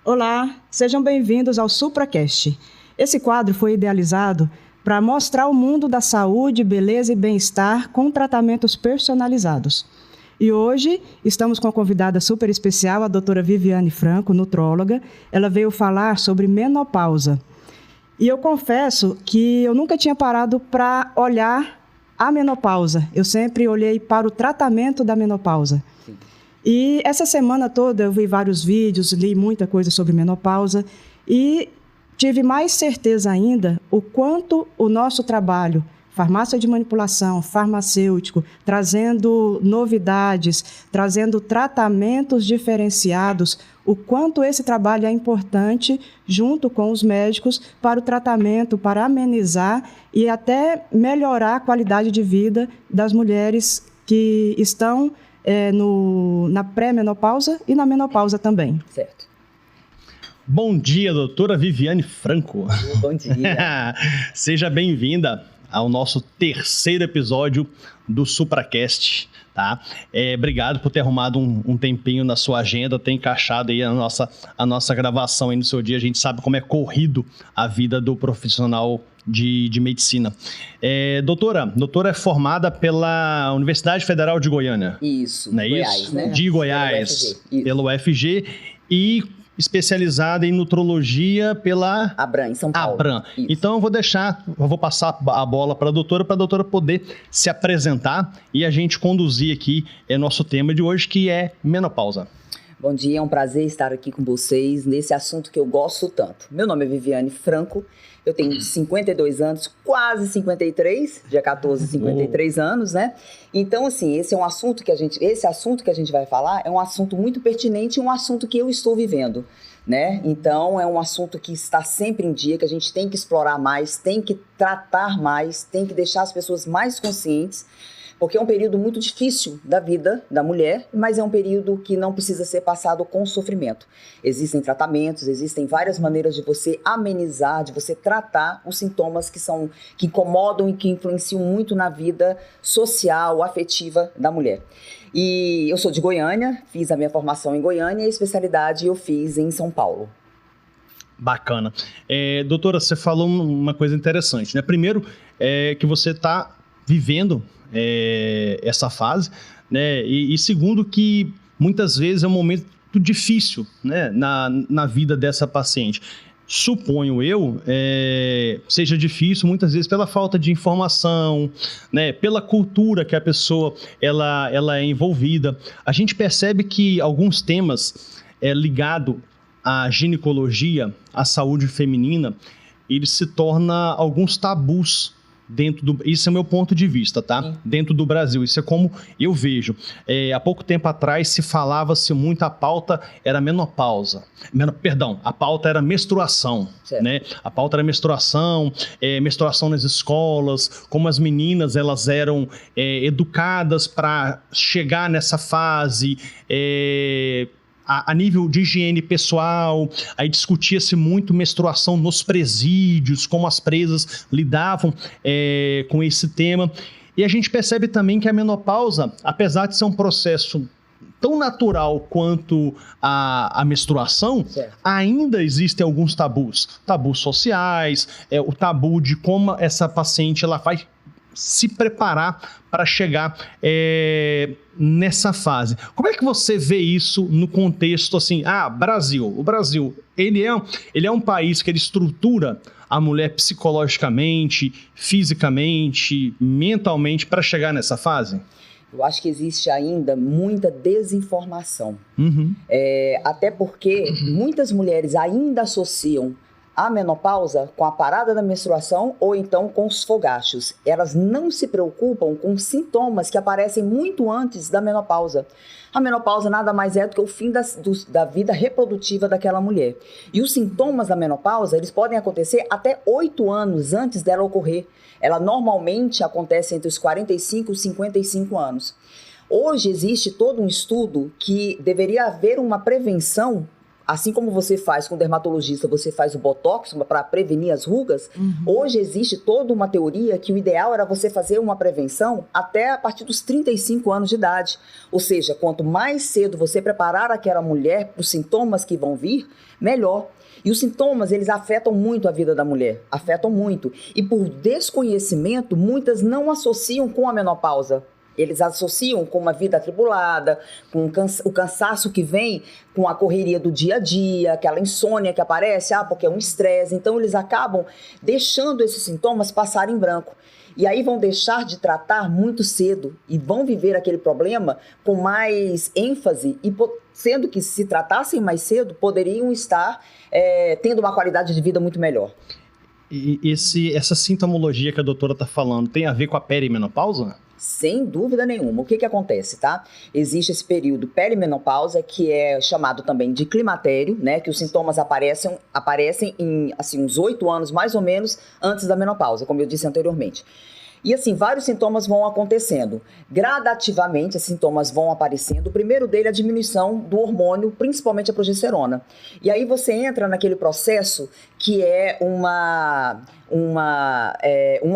Olá, sejam bem-vindos ao SupraCast. Esse quadro foi idealizado para mostrar o mundo da saúde, beleza e bem-estar com tratamentos personalizados. E hoje estamos com uma convidada super especial, a doutora Viviane Franco, nutróloga. Ela veio falar sobre menopausa. E eu confesso que eu nunca tinha parado para olhar a menopausa. Eu sempre olhei para o tratamento da menopausa. Sim. E essa semana toda eu vi vários vídeos, li muita coisa sobre menopausa e tive mais certeza ainda o quanto o nosso trabalho, farmácia de manipulação, farmacêutico, trazendo novidades, trazendo tratamentos diferenciados, o quanto esse trabalho é importante junto com os médicos para o tratamento, para amenizar e até melhorar a qualidade de vida das mulheres que estão na pré-menopausa e na menopausa também. Certo. Bom dia, doutora Viviane Franco. Bom dia. Seja bem-vinda ao nosso terceiro episódio do SupraCast, tá? Obrigado por ter arrumado um tempinho na sua agenda, ter encaixado aí a nossa gravação aí no seu dia. A gente sabe como é corrido a vida do profissional de medicina. Doutora é formada pela Universidade Federal de Goiânia. Isso, não é Goiás, isso? Né? De Goiás, pelo UFG, e especializada em nutrologia pela Abram, em São Paulo. Abram. Então eu vou passar a bola para a doutora poder se apresentar e a gente conduzir aqui nosso tema de hoje, que é menopausa. Bom dia, é um prazer estar aqui com vocês nesse assunto que eu gosto tanto. Meu nome é Viviane Franco, eu tenho 52 anos, quase 53, dia 14, 53 anos, né? Então, assim, esse assunto que a gente vai falar é um assunto muito pertinente e um assunto que eu estou vivendo, né? Então, é um assunto que está sempre em dia, que a gente tem que explorar mais, tem que tratar mais, tem que deixar as pessoas mais conscientes, porque é um período muito difícil da vida da mulher, mas é um período que não precisa ser passado com sofrimento. Existem tratamentos, existem várias maneiras de você amenizar, de você tratar os sintomas que incomodam e que influenciam muito na vida social, afetiva da mulher. E eu sou de Goiânia, fiz a minha formação em Goiânia e a especialidade eu fiz em São Paulo. Bacana. Doutora, você falou uma coisa interessante, né? Primeiro, que você está vivendo essa fase, né? E segundo, que muitas vezes é um momento difícil, né? na vida dessa paciente. Suponho eu, seja difícil muitas vezes pela falta de informação, né? Pela cultura que a pessoa ela é envolvida. A gente percebe que alguns temas ligados à ginecologia, à saúde feminina, ele se torna alguns tabus isso é o meu ponto de vista, tá? Sim. Dentro do Brasil, isso é como eu vejo. Há pouco tempo atrás se falava-se muito, a pauta era menopausa. A pauta era menstruação, né? A pauta era menstruação nas escolas, como as meninas elas eram educadas para chegar nessa fase, a nível de higiene pessoal. Aí discutia-se muito menstruação nos presídios, como as presas lidavam com esse tema. E a gente percebe também que a menopausa, apesar de ser um processo tão natural quanto a menstruação, ainda existem alguns tabus sociais, o tabu de como essa paciente ela vai se preparar para chegar nessa fase. Como é que você vê isso no contexto assim? Brasil. O Brasil, ele é um país que ele estrutura a mulher psicologicamente, fisicamente, mentalmente para chegar nessa fase? Eu acho que existe ainda muita desinformação. Até porque muitas mulheres ainda associam a menopausa com a parada da menstruação ou então com os fogachos. Elas não se preocupam com sintomas que aparecem muito antes da menopausa. A menopausa nada mais é do que o fim da vida reprodutiva daquela mulher. E os sintomas da menopausa, eles podem acontecer até 8 anos antes dela ocorrer. Ela normalmente acontece entre os 45 e 55 anos. Hoje existe todo um estudo que deveria haver uma prevenção Assim como você faz com o dermatologista, você faz o botox para prevenir as rugas, hoje existe toda uma teoria que o ideal era você fazer uma prevenção até a partir dos 35 anos de idade. Ou seja, quanto mais cedo você preparar aquela mulher para os sintomas que vão vir, melhor. E os sintomas, eles afetam muito a vida da mulher, afetam muito. E por desconhecimento, muitas não associam com a menopausa. Eles associam com uma vida atribulada, com o cansaço que vem com a correria do dia a dia, aquela insônia que aparece, porque é um estresse. Então, eles acabam deixando esses sintomas passarem em branco. E aí vão deixar de tratar muito cedo e vão viver aquele problema com mais ênfase, e sendo que se tratassem mais cedo, poderiam estar tendo uma qualidade de vida muito melhor. E essa sintomologia que a doutora está falando tem a ver com a perimenopausa? Sem dúvida nenhuma. O que acontece, tá? Existe esse período perimenopausa, que é chamado também de climatério, né? Que os sintomas aparecem em, assim, uns 8 anos, mais ou menos, antes da menopausa, como eu disse anteriormente. E assim, vários sintomas vão acontecendo. Gradativamente, esses sintomas vão aparecendo. O primeiro dele é a diminuição do hormônio, principalmente a progesterona. E aí você entra naquele processo que é um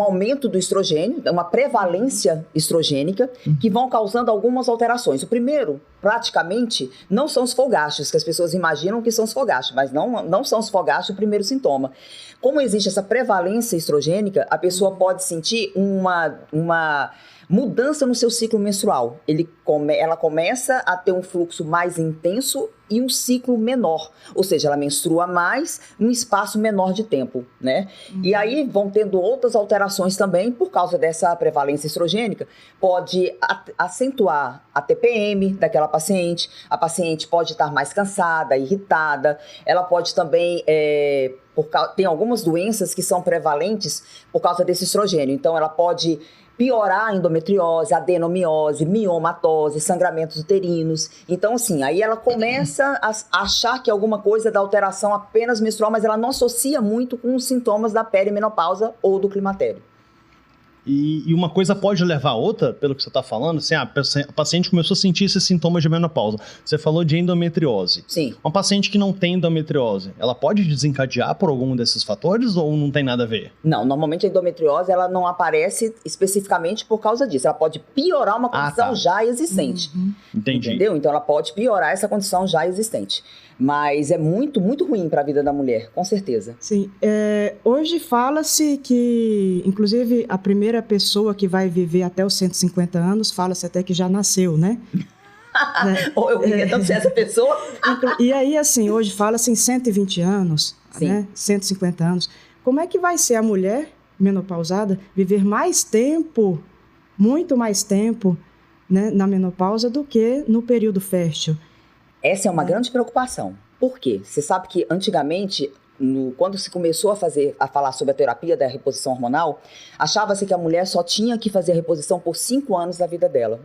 aumento do estrogênio, uma prevalência estrogênica, que vão causando algumas alterações. O primeiro, praticamente, não são os fogachos, que as pessoas imaginam que são os fogachos, mas não são os fogachos o primeiro sintoma. Como existe essa prevalência estrogênica, a pessoa pode sentir uma mudança no seu ciclo menstrual. Ela começa a ter um fluxo mais intenso e um ciclo menor, ou seja, ela menstrua mais num espaço menor de tempo, né? E aí vão tendo outras alterações também por causa dessa prevalência estrogênica. Pode acentuar a TPM daquela paciente, a paciente pode estar mais cansada, irritada, ela pode também... tem algumas doenças que são prevalentes por causa desse estrogênio, então ela pode piorar a endometriose, adenomiose, miomatose, sangramentos uterinos. Então, assim, aí ela começa a achar que alguma coisa é da alteração apenas menstrual, mas ela não associa muito com os sintomas da perimenopausa ou do climatério. E uma coisa pode levar a outra, pelo que você está falando, assim, a paciente começou a sentir esses sintomas de menopausa. Você falou de endometriose. Sim. Uma paciente que não tem endometriose, ela pode desencadear por algum desses fatores ou não tem nada a ver? Não, normalmente a endometriose ela não aparece especificamente por causa disso. Ela pode piorar uma condição já existente. Entendi. Entendeu? Então ela pode piorar essa condição já existente. Mas é muito, muito ruim para a vida da mulher, com certeza. Sim. Hoje fala-se que, inclusive, a primeira pessoa que vai viver até os 150 anos, fala-se até que já nasceu, né? Ou eu queria tanto ser essa pessoa. E aí, assim, hoje fala-se em 120 anos, né? 150 anos. Como é que vai ser a mulher menopausada viver mais tempo, muito mais tempo, né, na menopausa do que no período fértil? Essa é uma grande preocupação. Por quê? Você sabe que antigamente, quando se começou a falar sobre a terapia da reposição hormonal, achava-se que a mulher só tinha que fazer a reposição por 5 anos da vida dela.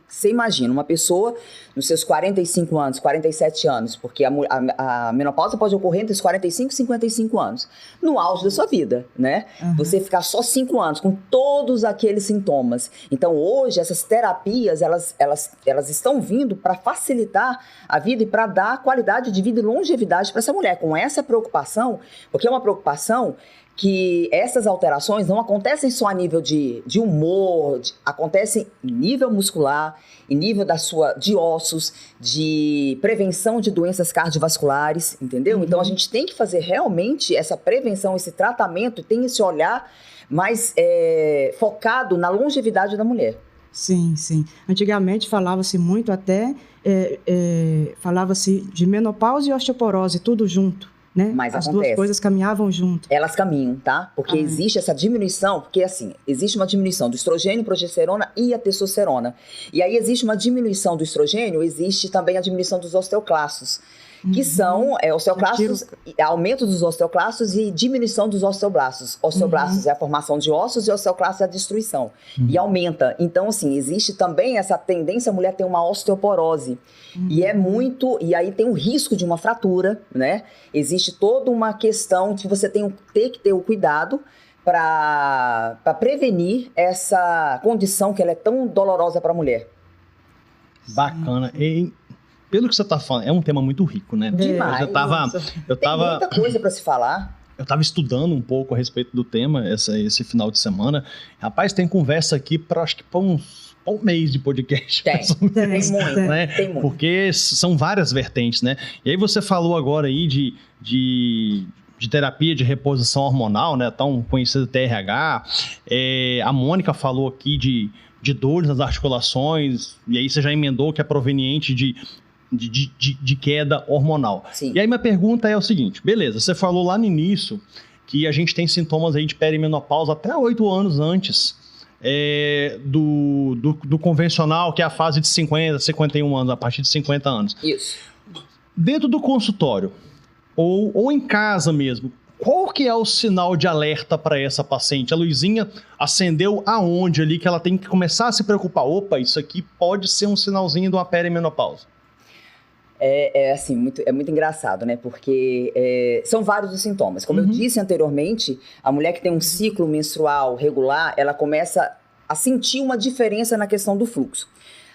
Você imagina, uma pessoa nos seus 45 anos, 47 anos, porque a menopausa pode ocorrer entre os 45 e 55 anos, no auge da sua vida, né? Você ficar só 5 anos com todos aqueles sintomas. Então, hoje, essas terapias, elas estão vindo para facilitar a vida e para dar qualidade de vida e longevidade para essa mulher, com essa preocupação, porque é uma preocupação que essas alterações não acontecem só a nível de humor, acontecem em nível muscular, em nível de ossos, de prevenção de doenças cardiovasculares, entendeu? Então, a gente tem que fazer realmente essa prevenção, esse tratamento, tem esse olhar mais focado na longevidade da mulher. Sim, sim. Antigamente falava-se muito falava-se de menopausa e osteoporose, tudo junto. Né? Mas as acontece. Duas coisas caminhavam junto. Elas caminham, tá? Porque existe essa diminuição, porque assim, existe uma diminuição do estrogênio, progesterona e a testosterona. E aí existe uma diminuição do estrogênio, existe também a diminuição dos osteoclastos, que são osteoclastos, aumento dos osteoclastos e diminuição dos osteoblastos. Osteoblastos é a formação de ossos e osteoclastos é a destruição. E aumenta. Então, assim, existe também essa tendência, a mulher tem uma osteoporose. E aí tem um risco de uma fratura, né? Existe toda uma questão de você ter que ter o cuidado para prevenir essa condição que ela é tão dolorosa para a mulher. Bacana. pelo que você está falando, é um tema muito rico, né? Demais. Tem muita coisa para se falar. Eu estava estudando um pouco a respeito do tema esse final de semana. Rapaz, tem conversa aqui para acho que para um mês de podcast. Tem muito, né? Tem muito. Porque são várias vertentes, né? E aí você falou agora aí de terapia de reposição hormonal, né? Tão conhecida TRH. A Mônica falou aqui de dores nas articulações, e aí você já emendou que é proveniente de queda hormonal. Sim. E aí minha pergunta é o seguinte, beleza, você falou lá no início que a gente tem sintomas aí de perimenopausa até 8 anos antes do convencional, que é a fase de 50, 51 anos, a partir de 50 anos. Isso. Dentro do consultório, ou em casa mesmo, qual que é o sinal de alerta para essa paciente? A luzinha acendeu aonde ali que ela tem que começar a se preocupar? Opa, isso aqui pode ser um sinalzinho de uma perimenopausa. É muito engraçado, né? Porque são vários os sintomas. Como eu disse anteriormente, a mulher que tem um ciclo menstrual regular, ela começa a sentir uma diferença na questão do fluxo.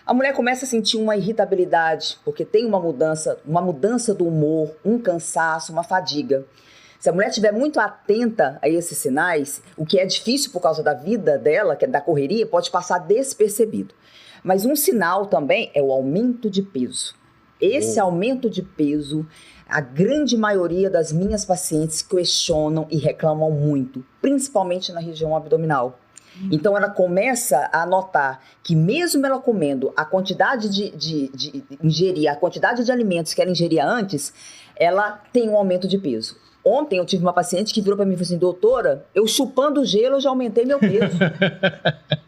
A mulher começa a sentir uma irritabilidade, porque tem uma mudança do humor, um cansaço, uma fadiga. Se a mulher estiver muito atenta a esses sinais, o que é difícil por causa da vida dela, que é da correria, pode passar despercebido. Mas um sinal também é o aumento de peso. Esse aumento de peso, a grande maioria das minhas pacientes questionam e reclamam muito, principalmente na região abdominal. Então ela começa a notar que mesmo ela comendo a quantidade de ingerir, a quantidade de alimentos que ela ingeria antes, ela tem um aumento de peso. Ontem eu tive uma paciente que virou para mim e falou assim, doutora, eu chupando gelo eu já aumentei meu peso.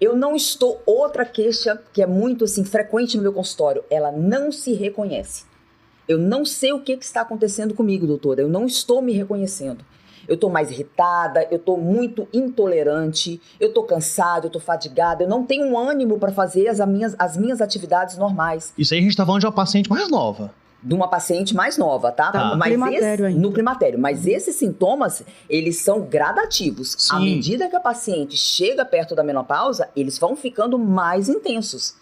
Eu não estou... Outra queixa que é muito assim, frequente no meu consultório, ela não se reconhece. Eu não sei o que está acontecendo comigo, doutora, eu não estou me reconhecendo. Eu estou mais irritada, eu estou muito intolerante, eu estou cansada, eu estou fadigada, eu não tenho um ânimo para fazer as minhas atividades normais. Isso aí a gente está falando de uma paciente mais nova. De uma paciente mais nova, tá? Mas no climatério. Mas esses sintomas, eles são gradativos. Sim. À medida que a paciente chega perto da menopausa, eles vão ficando mais intensos.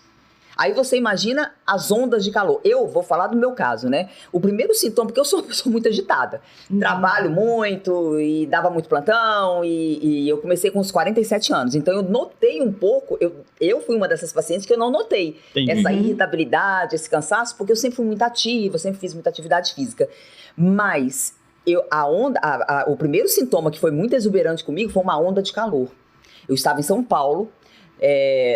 Aí você imagina as ondas de calor. Eu vou falar do meu caso, né? O primeiro sintoma, porque eu sou uma pessoa muito agitada. Trabalho muito e dava muito plantão e eu comecei com uns 47 anos. Então eu notei um pouco, eu fui uma dessas pacientes que eu não notei. Entendi. Essa irritabilidade, esse cansaço, porque eu sempre fui muito ativa, sempre fiz muita atividade física. Mas o primeiro sintoma que foi muito exuberante comigo foi uma onda de calor. Eu estava em São Paulo,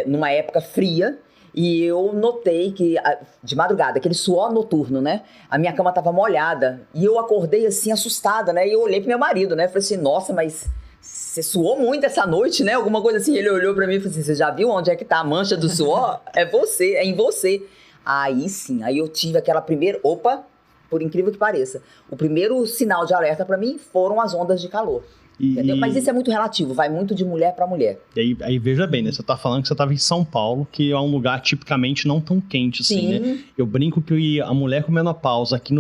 numa época fria, e eu notei que, de madrugada, aquele suor noturno, né? A minha cama estava molhada. E eu acordei assim, assustada, né? E eu olhei pro meu marido, né? Falei assim, nossa, mas você suou muito essa noite, né? Alguma coisa assim. Ele olhou pra mim e falou assim, você já viu onde é que tá a mancha do suor? É você, é em você. Aí sim, aí eu tive aquela primeira... Opa, por incrível que pareça. O primeiro sinal de alerta pra mim foram as ondas de calor. Entendeu? Mas isso é muito relativo, vai muito de mulher para mulher. E aí veja bem, né? Você tá falando que você estava em São Paulo, que é um lugar tipicamente não tão quente assim, Sim. né? Eu brinco que a mulher com menopausa aqui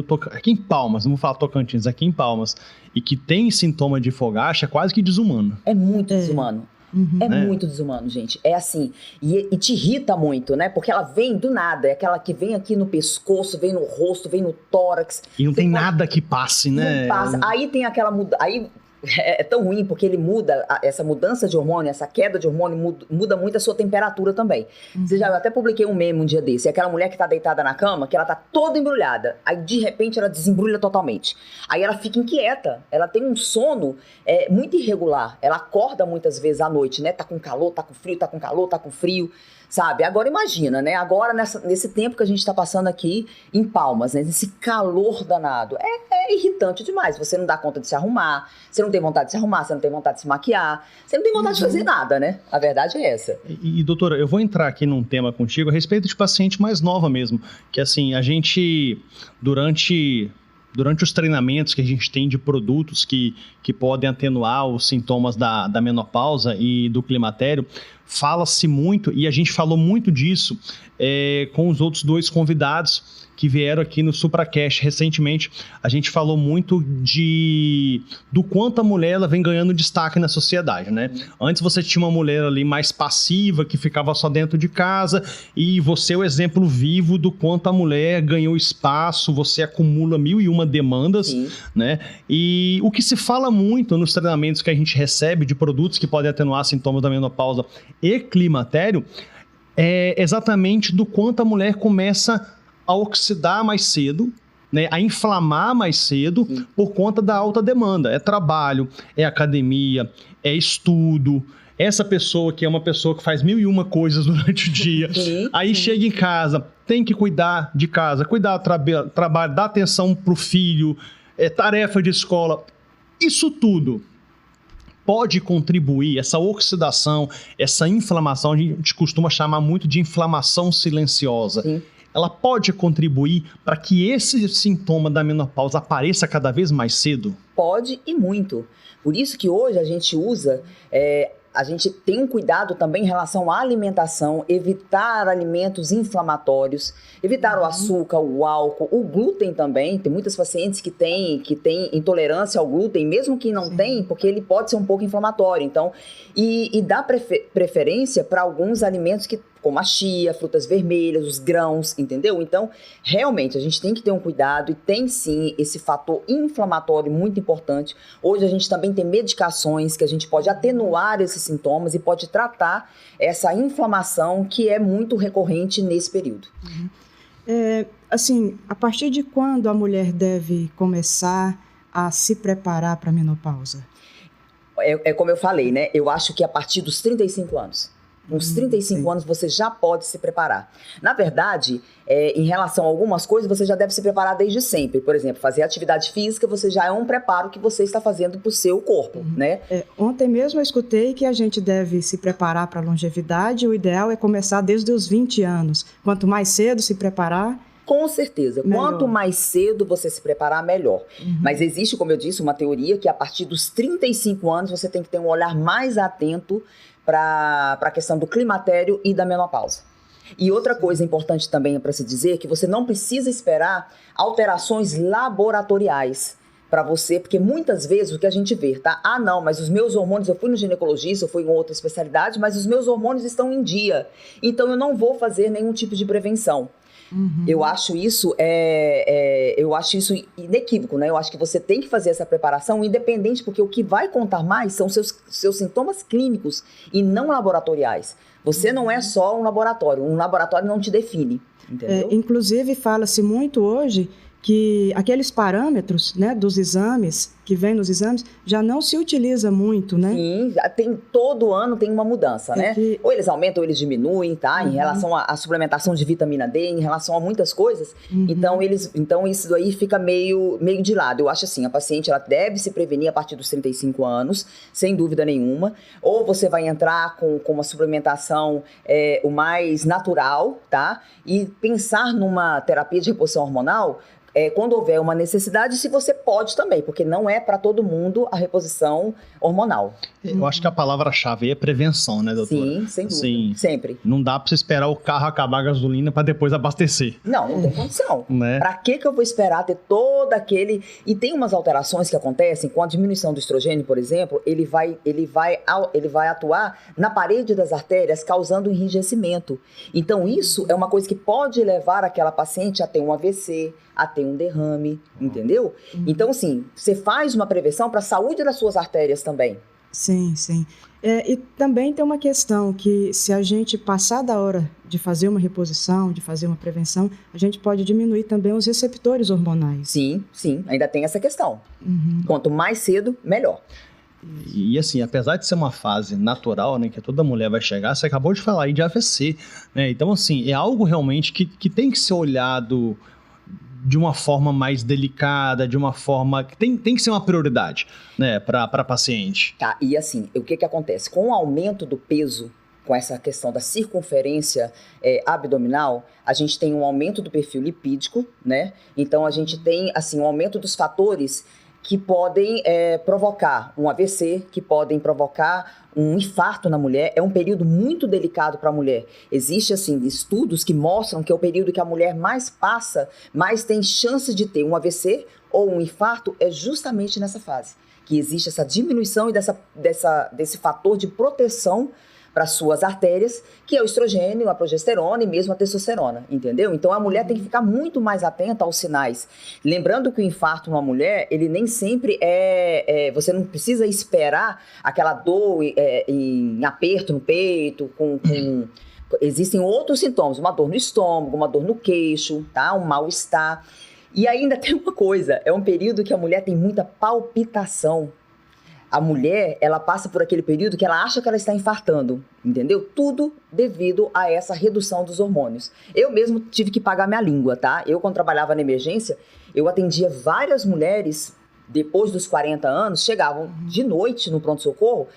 em Palmas, não vou falar Tocantins, aqui em Palmas, e que tem sintoma de fogacha, é quase que desumano. É muito desumano. É Né? muito desumano, gente. É assim, e te irrita muito, né? Porque ela vem do nada, é aquela que vem aqui no pescoço, vem no rosto, vem no tórax. E não tem nada que passe, né? Não passa. Aí tem aquela mudança. Aí é tão ruim porque ele muda, essa mudança de hormônio, essa queda de hormônio muda muito a sua temperatura também. Você já, eu até publiquei um meme um dia desse, é aquela mulher que tá deitada na cama, que ela tá toda embrulhada, aí de repente ela desembrulha totalmente. Aí ela fica inquieta, ela tem um sono muito irregular, ela acorda muitas vezes à noite, né? Tá com calor, tá com frio, tá com calor, tá com frio. Sabe? Agora imagina, né? Agora nesse tempo que a gente está passando aqui em Palmas, né? Nesse calor danado. É irritante demais. Você não dá conta de se arrumar, você não tem vontade de se arrumar, você não tem vontade de se maquiar, você não tem vontade de fazer nada, né? A verdade é essa. E doutora, eu vou entrar aqui num tema contigo a respeito de paciente mais nova mesmo. Que assim, a gente, durante os treinamentos que a gente tem de produtos que podem atenuar os sintomas da menopausa e do climatério, fala-se muito, e a gente falou muito disso com os outros dois convidados que vieram aqui no SupraCast recentemente. A gente falou muito do quanto a mulher ela vem ganhando destaque na sociedade, né? Antes você tinha uma mulher ali mais passiva, que ficava só dentro de casa, e você é o exemplo vivo do quanto a mulher ganhou espaço, você acumula 1001 demandas, Sim. né? E o que se fala muito nos treinamentos que a gente recebe de produtos que podem atenuar sintomas da menopausa e climatério é exatamente do quanto a mulher começa a oxidar mais cedo, né, a inflamar mais cedo. Sim. Por conta da alta demanda. É trabalho, é academia, é estudo. Essa pessoa que é uma pessoa que faz 1001 coisas durante o dia, Sim. aí chega em casa, tem que cuidar de casa, cuidar do trabalho, dar atenção para o filho, tarefa de escola. Isso tudo pode contribuir, essa oxidação, essa inflamação, a gente costuma chamar muito de inflamação silenciosa. Sim. Ela pode contribuir para que esse sintoma da menopausa apareça cada vez mais cedo? Pode e muito. Por isso que hoje a gente usa, a gente tem um cuidado também em relação à alimentação, evitar alimentos inflamatórios, evitar o açúcar, o álcool, o glúten também. Tem muitas pacientes que têm intolerância ao glúten, mesmo que não tem, porque ele pode ser um pouco inflamatório. Então, e dá preferência para alguns alimentos como a chia, frutas vermelhas, os grãos, entendeu? Então, realmente, a gente tem que ter um cuidado e tem sim esse fator inflamatório muito importante. Hoje a gente também tem medicações que a gente pode atenuar esses sintomas e pode tratar essa inflamação que é muito recorrente nesse período. Assim, a partir de quando a mulher deve começar a se preparar para a menopausa? É como eu falei, né? Eu acho que a partir dos 35 anos. Com uns 35 anos você já pode se preparar. Na verdade, em relação a algumas coisas, você já deve se preparar desde sempre. Por exemplo, fazer atividade física, você já é um preparo que você está fazendo para o seu corpo, né? Ontem mesmo eu escutei que a gente deve se preparar para a longevidade. O ideal é começar desde os 20 anos. Quanto mais cedo se preparar... Com certeza. Melhor. Quanto mais cedo você se preparar, melhor. Mas existe, como eu disse, uma teoria que a partir dos 35 anos você tem que ter um olhar mais atento para a questão do climatério e da menopausa. E outra coisa importante também para se dizer é que você não precisa esperar alterações laboratoriais para você, porque muitas vezes o que a gente vê, tá? Ah, não, mas os meus hormônios, eu fui no ginecologista, eu fui em outra especialidade, mas os meus hormônios estão em dia, então eu não vou fazer nenhum tipo de prevenção. Eu acho isso inequívoco, né? Eu acho que você tem que fazer essa preparação independente, porque o que vai contar mais são seus sintomas clínicos e não laboratoriais. Você não é só um laboratório não te define, entendeu? Inclusive, fala-se muito hoje que aqueles parâmetros, né, dos exames, que vem nos exames, já não se utiliza muito, né? Sim, todo ano tem uma mudança, né? Ou eles aumentam ou eles diminuem, tá? Em relação à suplementação de vitamina D, em relação a muitas coisas. Então isso aí fica meio de lado. Eu acho assim, a paciente ela deve se prevenir a partir dos 35 anos, sem dúvida nenhuma. Ou você vai entrar com uma suplementação o mais natural, tá? E pensar numa terapia de reposição hormonal quando houver uma necessidade, se você pode também, porque não é para todo mundo a reposição hormonal. Eu acho que a palavra-chave é prevenção, né, doutora? Sim, sem dúvida. Sim. Sempre. Não dá para você esperar o carro acabar a gasolina para depois abastecer. Não tem condição. Né? Para que eu vou esperar ter todo aquele... E tem umas alterações que acontecem com a diminuição do estrogênio, por exemplo, ele vai atuar na parede das artérias, causando enrijecimento. Então, isso é uma coisa que pode levar aquela paciente a ter um AVC, a ter um derrame, entendeu? Então, assim, você faz uma prevenção para a saúde das suas artérias também. Sim, sim. E também tem uma questão que se a gente passar da hora de fazer uma reposição, de fazer uma prevenção, a gente pode diminuir também os receptores hormonais. Sim, ainda tem essa questão. Quanto mais cedo, melhor. E assim, apesar de ser uma fase natural, né, que toda mulher vai chegar, você acabou de falar aí de AVC, né? Então, assim, é algo realmente que tem que ser olhado de uma forma mais delicada, de uma forma que tem que ser uma prioridade, né, para a paciente. Tá, e assim, o que acontece? Com o aumento do peso, com essa questão da circunferência abdominal, a gente tem um aumento do perfil lipídico, né? Então, a gente tem, assim, um aumento dos fatores que podem provocar um AVC, que podem provocar um infarto na mulher. É um período muito delicado para a mulher. Existem, assim, estudos que mostram que é o período que a mulher mais passa, mais tem chance de ter um AVC ou um infarto, é justamente nessa fase. Que existe essa diminuição e desse fator de proteção para suas artérias, que é o estrogênio, a progesterona e mesmo a testosterona, entendeu? Então a mulher tem que ficar muito mais atenta aos sinais. Lembrando que o infarto numa mulher, ele nem sempre você não precisa esperar aquela dor em aperto no peito, existem outros sintomas, uma dor no estômago, uma dor no queixo, tá? Um mal-estar. E ainda tem uma coisa, é um período que a mulher tem muita palpitação. A mulher, ela passa por aquele período que ela acha que ela está infartando, entendeu? Tudo devido a essa redução dos hormônios. Eu mesmo tive que pagar minha língua, tá? Eu, quando trabalhava na emergência, eu atendia várias mulheres, depois dos 40 anos, chegavam de noite no pronto-socorro.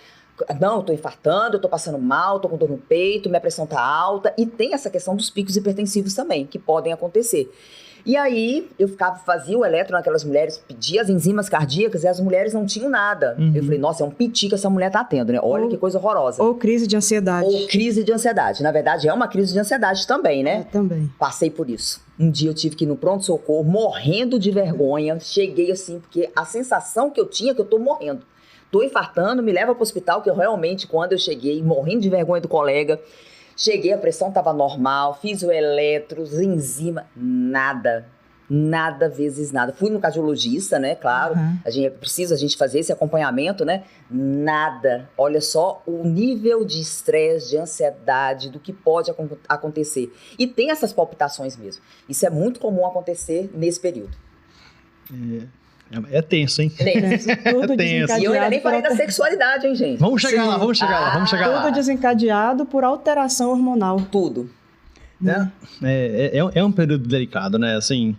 Não, eu tô infartando, eu tô passando mal, tô com dor no peito, minha pressão tá alta. E tem essa questão dos picos hipertensivos também, que podem acontecer. E aí, eu fazia o eletro naquelas mulheres, pedia as enzimas cardíacas e as mulheres não tinham nada. Eu falei, nossa, é um piti que essa mulher tá tendo, né? Olha que coisa horrorosa. Ou crise de ansiedade. Ou crise de ansiedade. Na verdade, é uma crise de ansiedade também, né? Também. Passei por isso. Um dia eu tive que ir no pronto-socorro, morrendo de vergonha. Cheguei assim, porque a sensação que eu tinha é que eu tô morrendo. Tô infartando, me leva pro hospital, que eu realmente, quando eu cheguei, morrendo de vergonha do colega... Cheguei, a pressão estava normal, fiz o eletro, enzima, nada vezes nada. Fui no cardiologista, né, claro, a gente fazer esse acompanhamento, né, nada. Olha só o nível de estresse, de ansiedade, do que pode acontecer. E tem essas palpitações mesmo. Isso é muito comum acontecer nesse período. É tenso, hein? Tudo tenso. E eu ainda nem falei da sexualidade, hein, gente? Vamos chegar lá. Tudo desencadeado por alteração hormonal. Tudo. É um período delicado, né? Assim,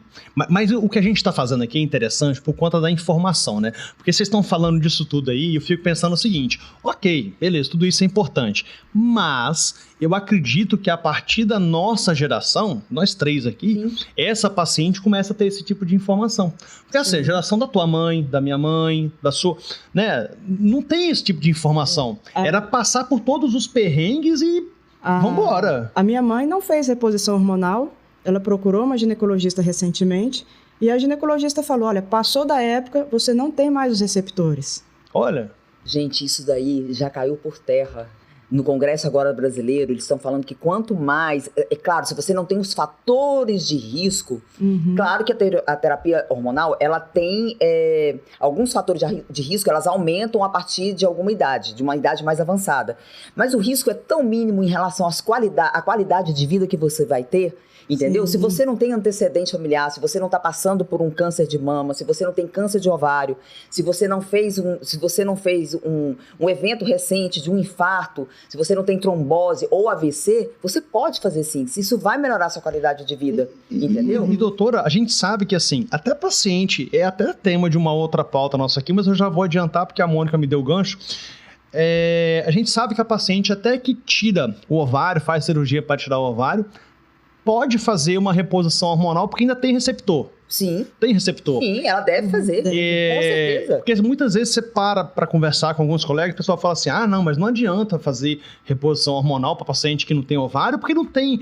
mas o que a gente está fazendo aqui é interessante por conta da informação, né? Porque vocês estão falando disso tudo aí e eu fico pensando o seguinte: ok, beleza, tudo isso é importante, mas eu acredito que a partir da nossa geração, nós três aqui, essa paciente começa a ter esse tipo de informação. Porque assim, a geração da tua mãe, da minha mãe, da sua, né? Não tem esse tipo de informação. Era passar por todos os perrengues e vambora. A minha mãe não fez reposição hormonal, ela procurou uma ginecologista recentemente e a ginecologista falou, olha, passou da época, você não tem mais os receptores. Olha. Gente, isso daí já caiu por terra. No Congresso agora brasileiro, eles estão falando que quanto mais... É claro, se você não tem os fatores de risco, claro que a terapia hormonal, ela tem alguns fatores de risco, elas aumentam a partir de alguma idade, de uma idade mais avançada. Mas o risco é tão mínimo em relação à qualidade de vida que você vai ter, entendeu? Se você não tem antecedente familiar, se você não está passando por um câncer de mama, se você não tem câncer de ovário, se você não fez um evento recente de um infarto, se você não tem trombose ou AVC, você pode fazer sim. Isso vai melhorar a sua qualidade de vida, entendeu? E doutora, a gente sabe que assim, até paciente, é até tema de uma outra pauta nossa aqui, mas eu já vou adiantar porque a Mônica me deu o gancho. A gente sabe que a paciente até que tira o ovário, faz cirurgia para tirar o ovário, pode fazer uma reposição hormonal porque ainda tem receptor. Sim. Tem receptor. Sim, ela deve fazer. Com certeza. Porque muitas vezes você para conversar com alguns colegas, o pessoal fala assim, não, mas não adianta fazer reposição hormonal para paciente que não tem ovário porque não tem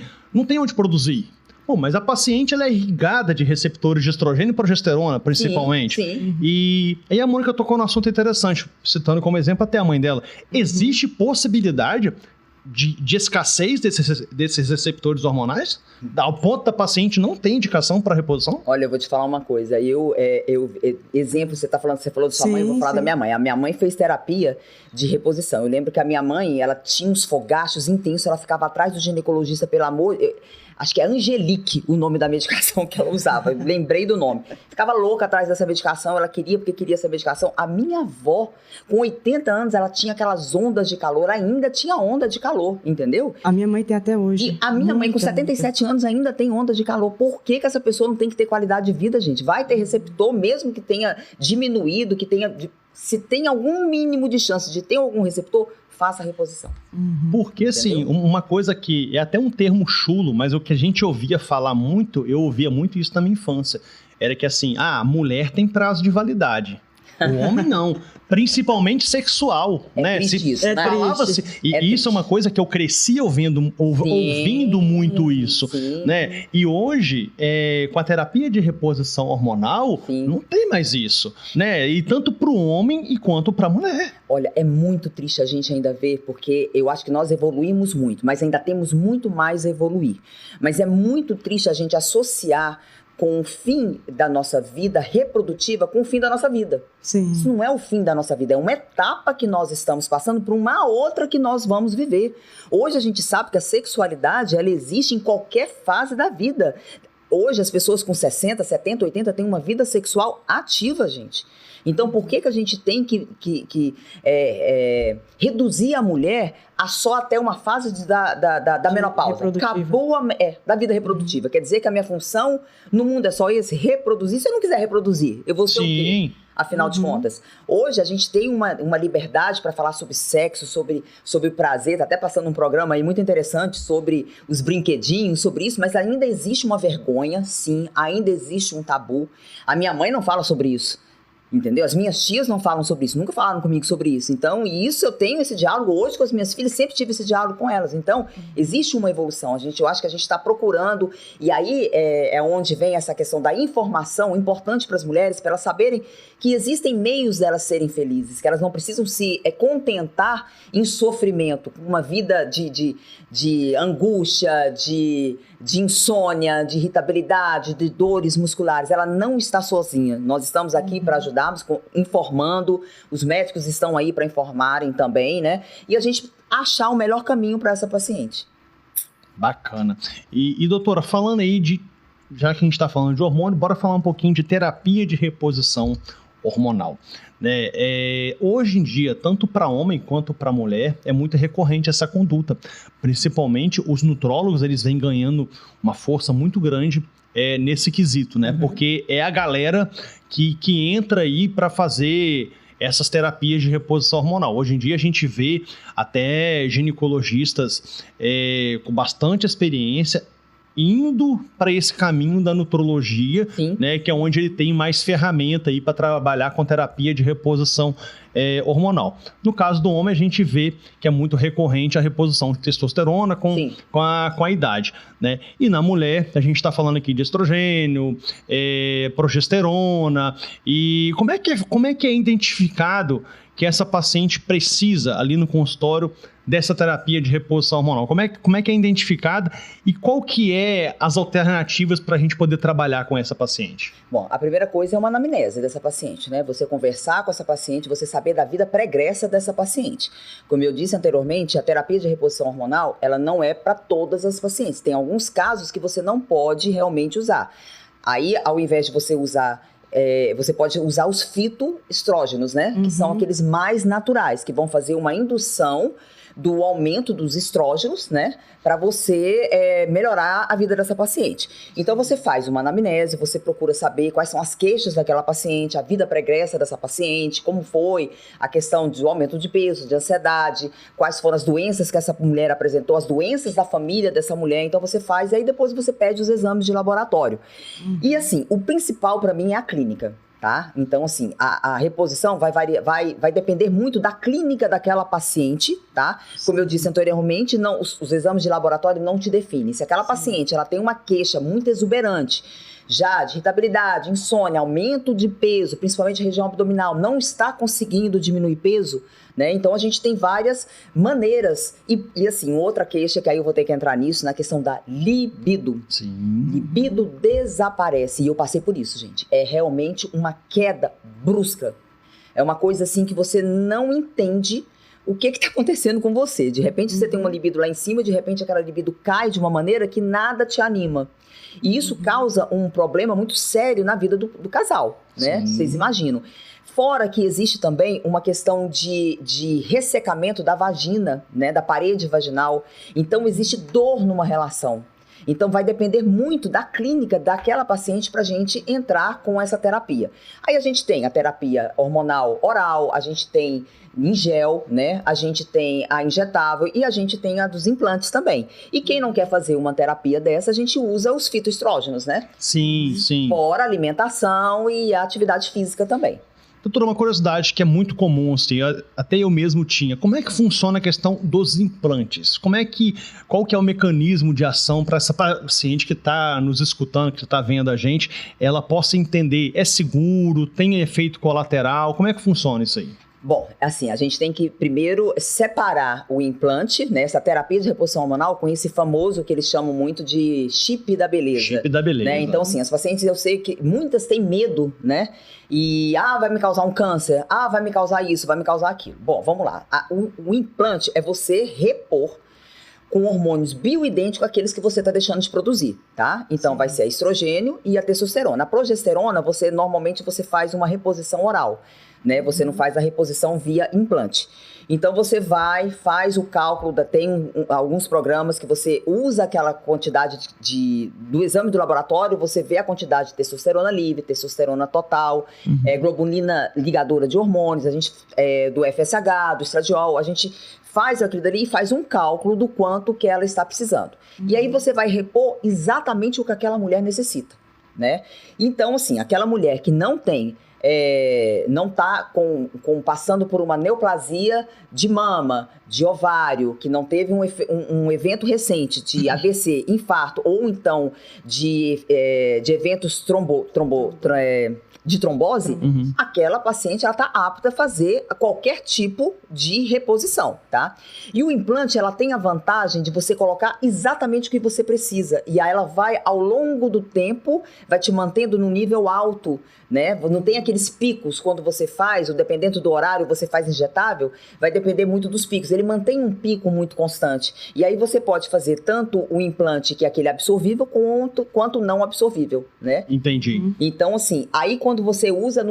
onde produzir. Pô, mas a paciente ela é irrigada de receptores de estrogênio e progesterona, principalmente. Sim. E aí a Mônica tocou num assunto interessante, citando como exemplo até a mãe dela. Existe possibilidade de escassez desses receptores hormonais? Ao ponto da paciente não ter indicação para reposição? Olha, eu vou te falar uma coisa. Exemplo, você falou da sua mãe, eu vou falar da minha mãe. A minha mãe fez terapia de reposição. Eu lembro que a minha mãe, ela tinha uns fogachos intensos, ela ficava atrás do ginecologista, pelo amor... Acho que é Angelique o nome da medicação que ela usava. Eu lembrei do nome. Ficava louca atrás dessa medicação. Ela queria porque queria essa medicação. A minha avó, com 80 anos, ela tinha aquelas ondas de calor. Ainda tinha onda de calor, entendeu? A minha mãe tem até hoje. E a minha mãe, com 77 anos, ainda tem onda de calor. Por que essa pessoa não tem que ter qualidade de vida, gente? Vai ter receptor, mesmo que tenha diminuído, se tem algum mínimo de chance de ter algum receptor, faça a reposição. Porque, assim, uma coisa que é até um termo chulo, mas o que a gente ouvia falar muito, eu ouvia muito isso na minha infância, era que, assim, a mulher tem prazo de validade. O homem não. Principalmente sexual, né? Triste isso, né? Falava-se, e isso é uma coisa que eu cresci ouvindo muito isso, né? E hoje, com a terapia de reposição hormonal, não tem mais isso, né? E tanto para o homem e quanto para a mulher. Olha, é muito triste a gente ainda ver, porque eu acho que nós evoluímos muito, mas ainda temos muito mais a evoluir. Mas é muito triste a gente associar com o fim da nossa vida reprodutiva com o fim da nossa vida. Sim. Isso não é o fim da nossa vida, é uma etapa que nós estamos passando por uma outra que nós vamos viver. Hoje a gente sabe que a sexualidade, ela existe em qualquer fase da vida. Hoje as pessoas com 60, 70, 80 têm uma vida sexual ativa, gente. Então, por que a gente tem que reduzir a mulher a só até uma fase da menopausa? Acabou da vida reprodutiva. Quer dizer que a minha função no mundo é só esse, reproduzir. Se eu não quiser reproduzir, eu vou ser o quê? Afinal de contas, hoje a gente tem uma liberdade para falar sobre sexo, sobre prazer, tá até passando um programa aí muito interessante sobre os brinquedinhos, sobre isso, mas ainda existe uma vergonha, sim, ainda existe um tabu. A minha mãe não fala sobre isso. Entendeu? As minhas tias não falam sobre isso, nunca falaram comigo sobre isso. Então, e isso eu tenho esse diálogo hoje com as minhas filhas, sempre tive esse diálogo com elas. Então, existe uma evolução. Eu acho que a gente está procurando, e aí é onde vem essa questão da informação importante para as mulheres, para elas saberem que existem meios delas serem felizes, que elas não precisam se contentar em sofrimento, com uma vida de angústia, de insônia, de irritabilidade, de dores musculares. Ela não está sozinha. Nós estamos aqui para ajudarmos, informando. Os médicos estão aí para informarem também, né? E a gente achar o melhor caminho para essa paciente. Bacana. E doutora, falando aí já que a gente está falando de hormônio, bora falar um pouquinho de terapia de reposição hormonal. Né? Hoje em dia, tanto para homem quanto para mulher, é muito recorrente essa conduta. Principalmente os nutrólogos, eles vêm ganhando uma força muito grande nesse quesito, né? Porque é a galera que entra aí para fazer essas terapias de reposição hormonal. Hoje em dia a gente vê até ginecologistas com bastante experiência indo para esse caminho da nutrologia, né, que é onde ele tem mais ferramenta aí para trabalhar com terapia de reposição hormonal. No caso do homem, a gente vê que é muito recorrente a reposição de testosterona com a idade, né? E na mulher, a gente está falando aqui de estrogênio, progesterona, e como é que é identificado que essa paciente precisa ali no consultório dessa terapia de reposição hormonal? Como é que é identificada e qual que é as alternativas para a gente poder trabalhar com essa paciente? Bom, a primeira coisa é uma anamnese dessa paciente, né? Você conversar com essa paciente, você saber da vida pregressa dessa paciente. Como eu disse anteriormente, a terapia de reposição hormonal, ela não é para todas as pacientes. Tem alguns casos que você não pode realmente usar. Aí, ao invés de você usar você pode usar os fitoestrógenos, né? Que são aqueles mais naturais, que vão fazer uma indução do aumento dos estrógenos, né? Para você melhorar a vida dessa paciente. Então, você faz uma anamnese, você procura saber quais são as queixas daquela paciente, a vida pregressa dessa paciente, como foi a questão do aumento de peso, de ansiedade, quais foram as doenças que essa mulher apresentou, as doenças da família dessa mulher. Então, você faz e aí depois você pede os exames de laboratório. E assim, o principal para mim é a clínica. Tá? Então, assim, a reposição vai depender muito da clínica daquela paciente, tá? Como eu disse anteriormente, os exames de laboratório não te definem. Se aquela paciente ela tem uma queixa muito exuberante, já de irritabilidade, insônia, aumento de peso, principalmente região abdominal, não está conseguindo diminuir peso, né? Então a gente tem várias maneiras. E assim, outra queixa, que aí eu vou ter que entrar nisso, na questão da libido. Sim. Libido desaparece. E eu passei por isso, gente. É realmente uma queda brusca. É uma coisa assim que você não entende o que está acontecendo com você. De repente você tem uma libido lá em cima, de repente aquela libido cai de uma maneira que nada te anima. E isso causa um problema muito sério na vida do casal, né? Sim. Vocês imaginam. Fora que existe também uma questão de ressecamento da vagina, né? Da parede vaginal. Então existe dor numa relação. Então vai depender muito da clínica daquela paciente para a gente entrar com essa terapia. Aí a gente tem a terapia hormonal oral, a gente tem em gel, né? A gente tem a injetável e a gente tem a dos implantes também. E quem não quer fazer uma terapia dessa, a gente usa os fitoestrógenos, né? Sim, sim. Fora a alimentação e a atividade física também. Doutora, uma curiosidade que é muito comum, assim, até eu mesmo tinha. Como é que funciona a questão dos implantes? Qual que é o mecanismo de ação para essa paciente que está nos escutando, que está vendo a gente, ela possa entender, é seguro, tem efeito colateral, como é que funciona isso aí? Bom, assim, a gente tem que primeiro separar o implante, né, essa terapia de reposição hormonal com esse famoso que eles chamam muito de chip da beleza. Chip da beleza. Né? Então, assim, as pacientes, eu sei que muitas têm medo, né? E, vai me causar um câncer, vai me causar isso, vai me causar aquilo. Bom, vamos lá. O implante é você repor com hormônios bioidênticos àqueles que você está deixando de produzir, tá? Então, vai ser a estrogênio e a testosterona. A progesterona, normalmente você faz uma reposição oral, né? Você não faz a reposição via implante. Então, você faz o cálculo, tem alguns programas que você usa aquela quantidade do exame do laboratório, você vê a quantidade de testosterona livre, testosterona total, globulina ligadora de hormônios, a gente, do FSH, do estradiol, a gente faz aquilo dali e faz um cálculo do quanto que ela está precisando. E aí você vai repor exatamente o que aquela mulher necessita, né? Então, assim, aquela mulher que não tem, não está passando por uma neoplasia de mama, de ovário, que não teve um evento recente de AVC, infarto, ou então de eventos de trombose, aquela paciente ela está apta a fazer qualquer tipo de reposição, tá? E o implante, ela tem a vantagem de você colocar exatamente o que você precisa. E aí ela vai, ao longo do tempo, vai te mantendo no nível alto, né? Não tem aqueles picos quando você faz, ou dependendo do horário, você faz injetável, vai depender muito dos picos. Ele mantém um pico muito constante. E aí você pode fazer tanto o implante, que é aquele absorvível, quanto não absorvível, né? Entendi. Então, assim, aí quando você usa,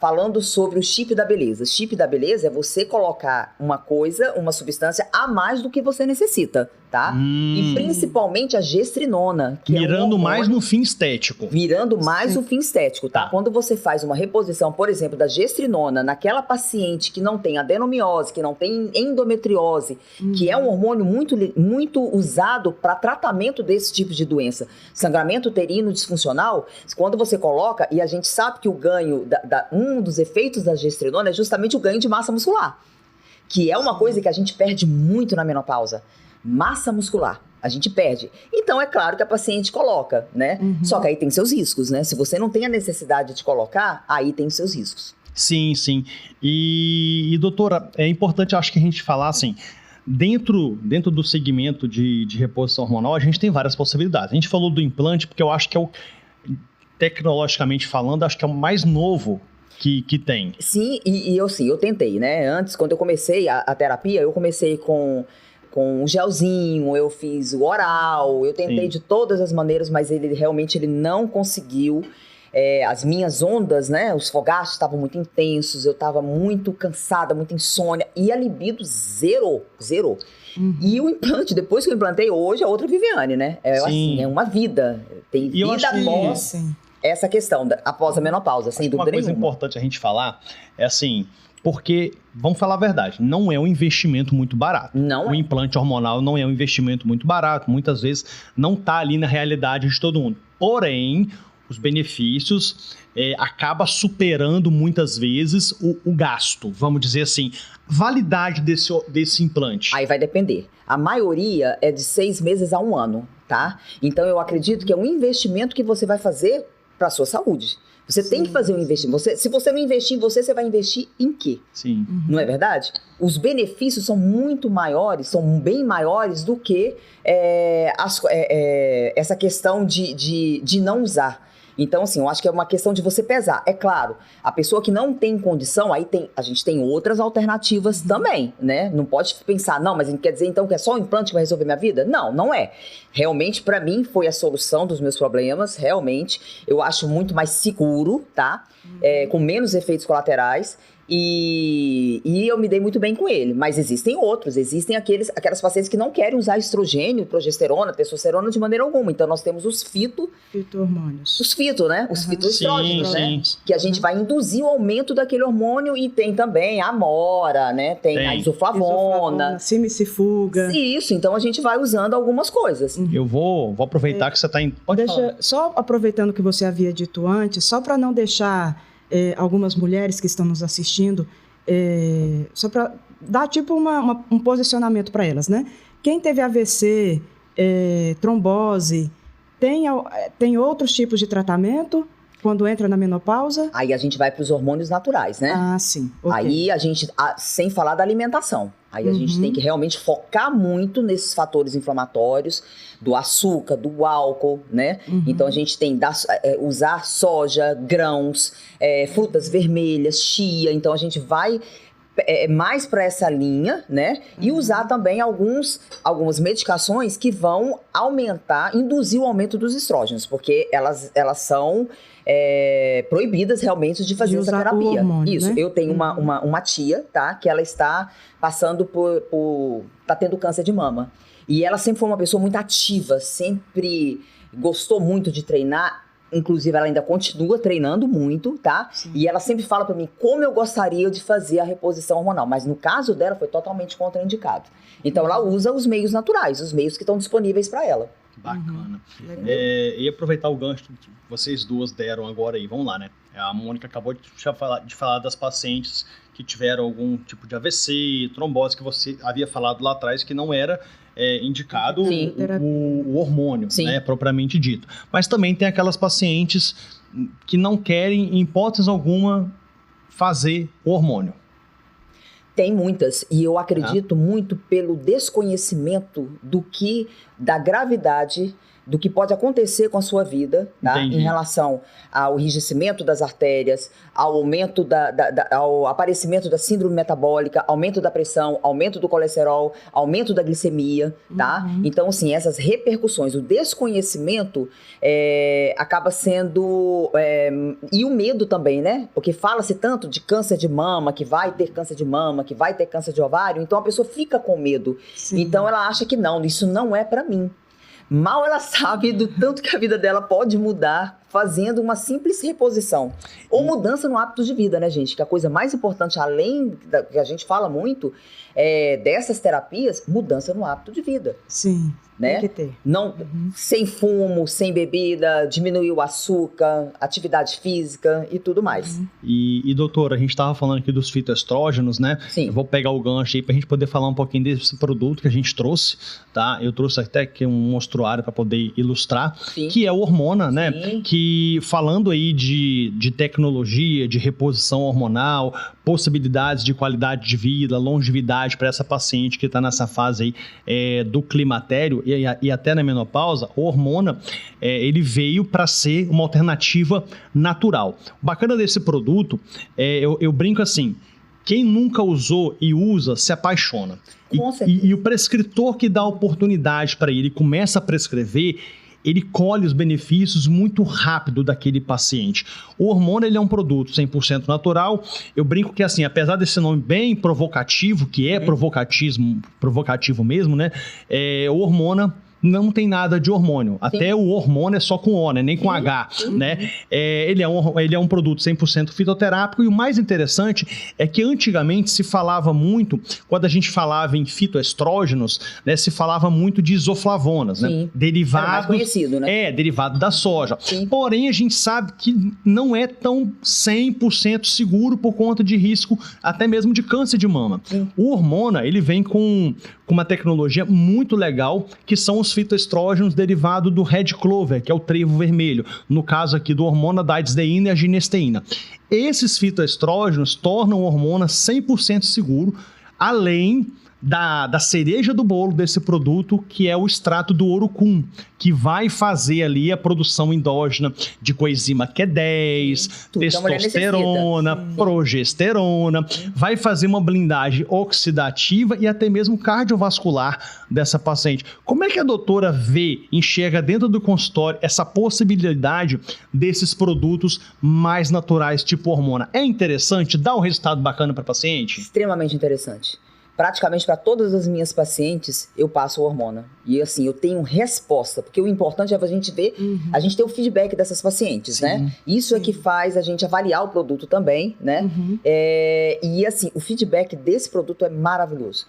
falando sobre o chip da beleza. Chip da beleza é você colocar uma substância a mais do que você necessita, tá? E principalmente a gestrinona. Que mirando mais no fim estético. Mirando mais no fim estético, tá? Quando você faz uma reposição, por exemplo, da gestrinona naquela paciente que não tem adenomiose, que não tem endometriose, que é um hormônio muito, muito usado para tratamento desse tipo de doença, sangramento uterino disfuncional, quando você coloca, e a gente sabe que o ganho, um dos efeitos da gestrinona é justamente o ganho de massa muscular, que é uma coisa que a gente perde muito na menopausa. Massa muscular, a gente perde. Então, é claro que a paciente coloca, né? Só que aí tem seus riscos, né? Se você não tem a necessidade de colocar, aí tem seus riscos. Sim, sim. E doutora, é importante, acho que a gente falar assim, dentro do segmento de reposição hormonal, a gente tem várias possibilidades. A gente falou do implante, porque eu acho que tecnologicamente falando, acho que é o mais novo que tem. Sim, eu tentei, né? Antes, quando eu comecei a terapia, eu comecei com um gelzinho, eu fiz o oral, eu tentei de todas as maneiras, mas ele realmente não conseguiu. As minhas ondas, né, os fogachos estavam muito intensos, eu estava muito cansada, muito insônia, e a libido zerou. E o implante, depois que eu implantei, hoje é outra Viviane, né? Assim, é uma vida, tem vida após essa questão, após a menopausa, sem dúvida nenhuma. Uma coisa importante a gente falar é assim, porque, vamos falar a verdade, não é um investimento muito barato. O implante hormonal não é um investimento muito barato, muitas vezes não está ali na realidade de todo mundo. Porém, os benefícios acaba superando muitas vezes o gasto, vamos dizer assim. Validade desse implante? Aí vai depender. A maioria é de 6 meses a 1 ano, tá? Então, eu acredito que é um investimento que você vai fazer para a sua saúde. Você tem que fazer um investimento. Se você não investir em você vai investir em quê? Sim. Não é verdade? Os benefícios são muito maiores, são bem maiores do que essa questão de não usar. Então, assim, eu acho que é uma questão de você pesar. É claro, a pessoa que não tem condição, a gente tem outras alternativas também, né? Não pode pensar, não, mas quer dizer então que é só o implante que vai resolver minha vida? Não, não é. Realmente, para mim, foi a solução dos meus problemas, realmente. Eu acho muito mais seguro, tá? Com menos efeitos colaterais. E eu me dei muito bem com ele, mas existem outros, existem aquelas pacientes que não querem usar estrogênio, progesterona, testosterona de maneira alguma. Então nós temos os fito-hormônios. Os fito, né? Os fitoestrógenos, né? Que a gente vai induzir o aumento daquele hormônio, e tem também a amora, né? Tem a isoflavona, simicifuga. Isso, então a gente vai usando algumas coisas. Eu vou aproveitar que você está em... Só aproveitando o que você havia dito antes, só para não deixar algumas mulheres que estão nos assistindo, só para dar tipo um posicionamento para elas, né? Quem teve AVC, trombose, tem outros tipos de tratamento quando entra na menopausa? Aí a gente vai para os hormônios naturais, né? Ah, sim. Okay. Aí a gente, sem falar da alimentação, aí a gente tem que realmente focar muito nesses fatores inflamatórios, do açúcar, do álcool, né? Então a gente tem usar soja, grãos, frutas vermelhas, chia, então a gente vai mais para essa linha, né? E usar também algumas medicações que vão induzir o aumento dos estrógenos, porque elas são proibidas realmente de fazer essa terapia. O hormônio, isso, né? Eu tenho uma tia, tá? Que ela está passando tá tendo câncer de mama. E ela sempre foi uma pessoa muito ativa, sempre gostou muito de treinar. Inclusive, ela ainda continua treinando muito, tá? Sim. E ela sempre fala pra mim como eu gostaria de fazer a reposição hormonal. Mas no caso dela, foi totalmente contraindicado. Então, ela usa os meios naturais, os meios que estão disponíveis para ela. Bacana. E aproveitar o gancho que vocês duas deram agora aí. Vamos lá, né? A Mônica acabou de falar das pacientes que tiveram algum tipo de AVC, trombose, que você havia falado lá atrás que não era indicado o hormônio, né, propriamente dito. Mas também tem aquelas pacientes que não querem, em hipótese alguma, fazer o hormônio. Tem muitas, e eu acredito muito pelo desconhecimento da gravidade do que pode acontecer com a sua vida, tá? Em relação ao enrijecimento das artérias, ao aumento ao aparecimento da síndrome metabólica, aumento da pressão, aumento do colesterol, aumento da glicemia, tá? Então, assim, essas repercussões, o desconhecimento acaba sendo... e o medo também, né? Porque fala-se tanto de câncer de mama, que vai ter câncer de mama, que vai ter câncer de ovário, então a pessoa fica com medo. Sim. Então, ela acha que não, isso não é pra mim. Mal ela sabe do tanto que a vida dela pode mudar fazendo uma simples reposição. Ou mudança no hábito de vida, né, gente? Que a coisa mais importante, além da que a gente fala muito, dessas terapias, mudança no hábito de vida. Sim, né? tem que ter. Não, sem fumo, sem bebida, diminuir o açúcar, atividade física e tudo mais. E doutora, a gente estava falando aqui dos fitoestrógenos, né? Sim. Eu vou pegar o gancho aí para a gente poder falar um pouquinho desse produto que a gente trouxe, tá? Eu trouxe até aqui um mostruário para poder ilustrar, sim, que é o Hormona, né? Sim. Que falando aí de tecnologia, de reposição hormonal, possibilidades de qualidade de vida, longevidade para essa paciente que está nessa fase aí do climatério e até na menopausa, o Hormona, ele veio para ser uma alternativa natural. O bacana desse produto, eu brinco assim, quem nunca usou e usa, se apaixona. E o prescritor que dá oportunidade para ele começa a prescrever, ele colhe os benefícios muito rápido daquele paciente. O Hormona, ele é um produto 100% natural. Eu brinco que, assim, apesar desse nome bem provocativo, que é provocativo mesmo, né? O Hormona não tem nada de hormônio. Sim. Até o hormônio é só com O, né? Nem com H, né? Ele é um produto 100% fitoterápico e o mais interessante é que antigamente se falava muito, quando a gente falava em fitoestrógenos, né? Se falava muito de isoflavonas, né? Derivados, mais conhecido, né? Derivado da soja. Sim. Porém, a gente sabe que não é tão 100% seguro por conta de risco até mesmo de câncer de mama. Sim. O Hormona, ele vem com uma tecnologia muito legal, que são os fitoestrógenos derivados do Red Clover, que é o trevo vermelho. No caso aqui do Hormona, da daidzeína e a ginesteína. Esses fitoestrógenos tornam o Hormona 100% seguro, além da cereja do bolo desse produto, que é o extrato do urucum, que vai fazer ali a produção endógena de coenzima Q10, testosterona, progesterona, vai fazer uma blindagem oxidativa e até mesmo cardiovascular dessa paciente. Como é que a doutora enxerga dentro do consultório essa possibilidade desses produtos mais naturais, tipo Hormona? É interessante? Dá um resultado bacana para a paciente? Extremamente interessante. Praticamente para todas as minhas pacientes, eu passo o Hormona. E assim, eu tenho resposta, porque o importante é a gente ver, a gente ter o feedback dessas pacientes, né? Isso é que faz a gente avaliar o produto também, né? E assim, o feedback desse produto é maravilhoso.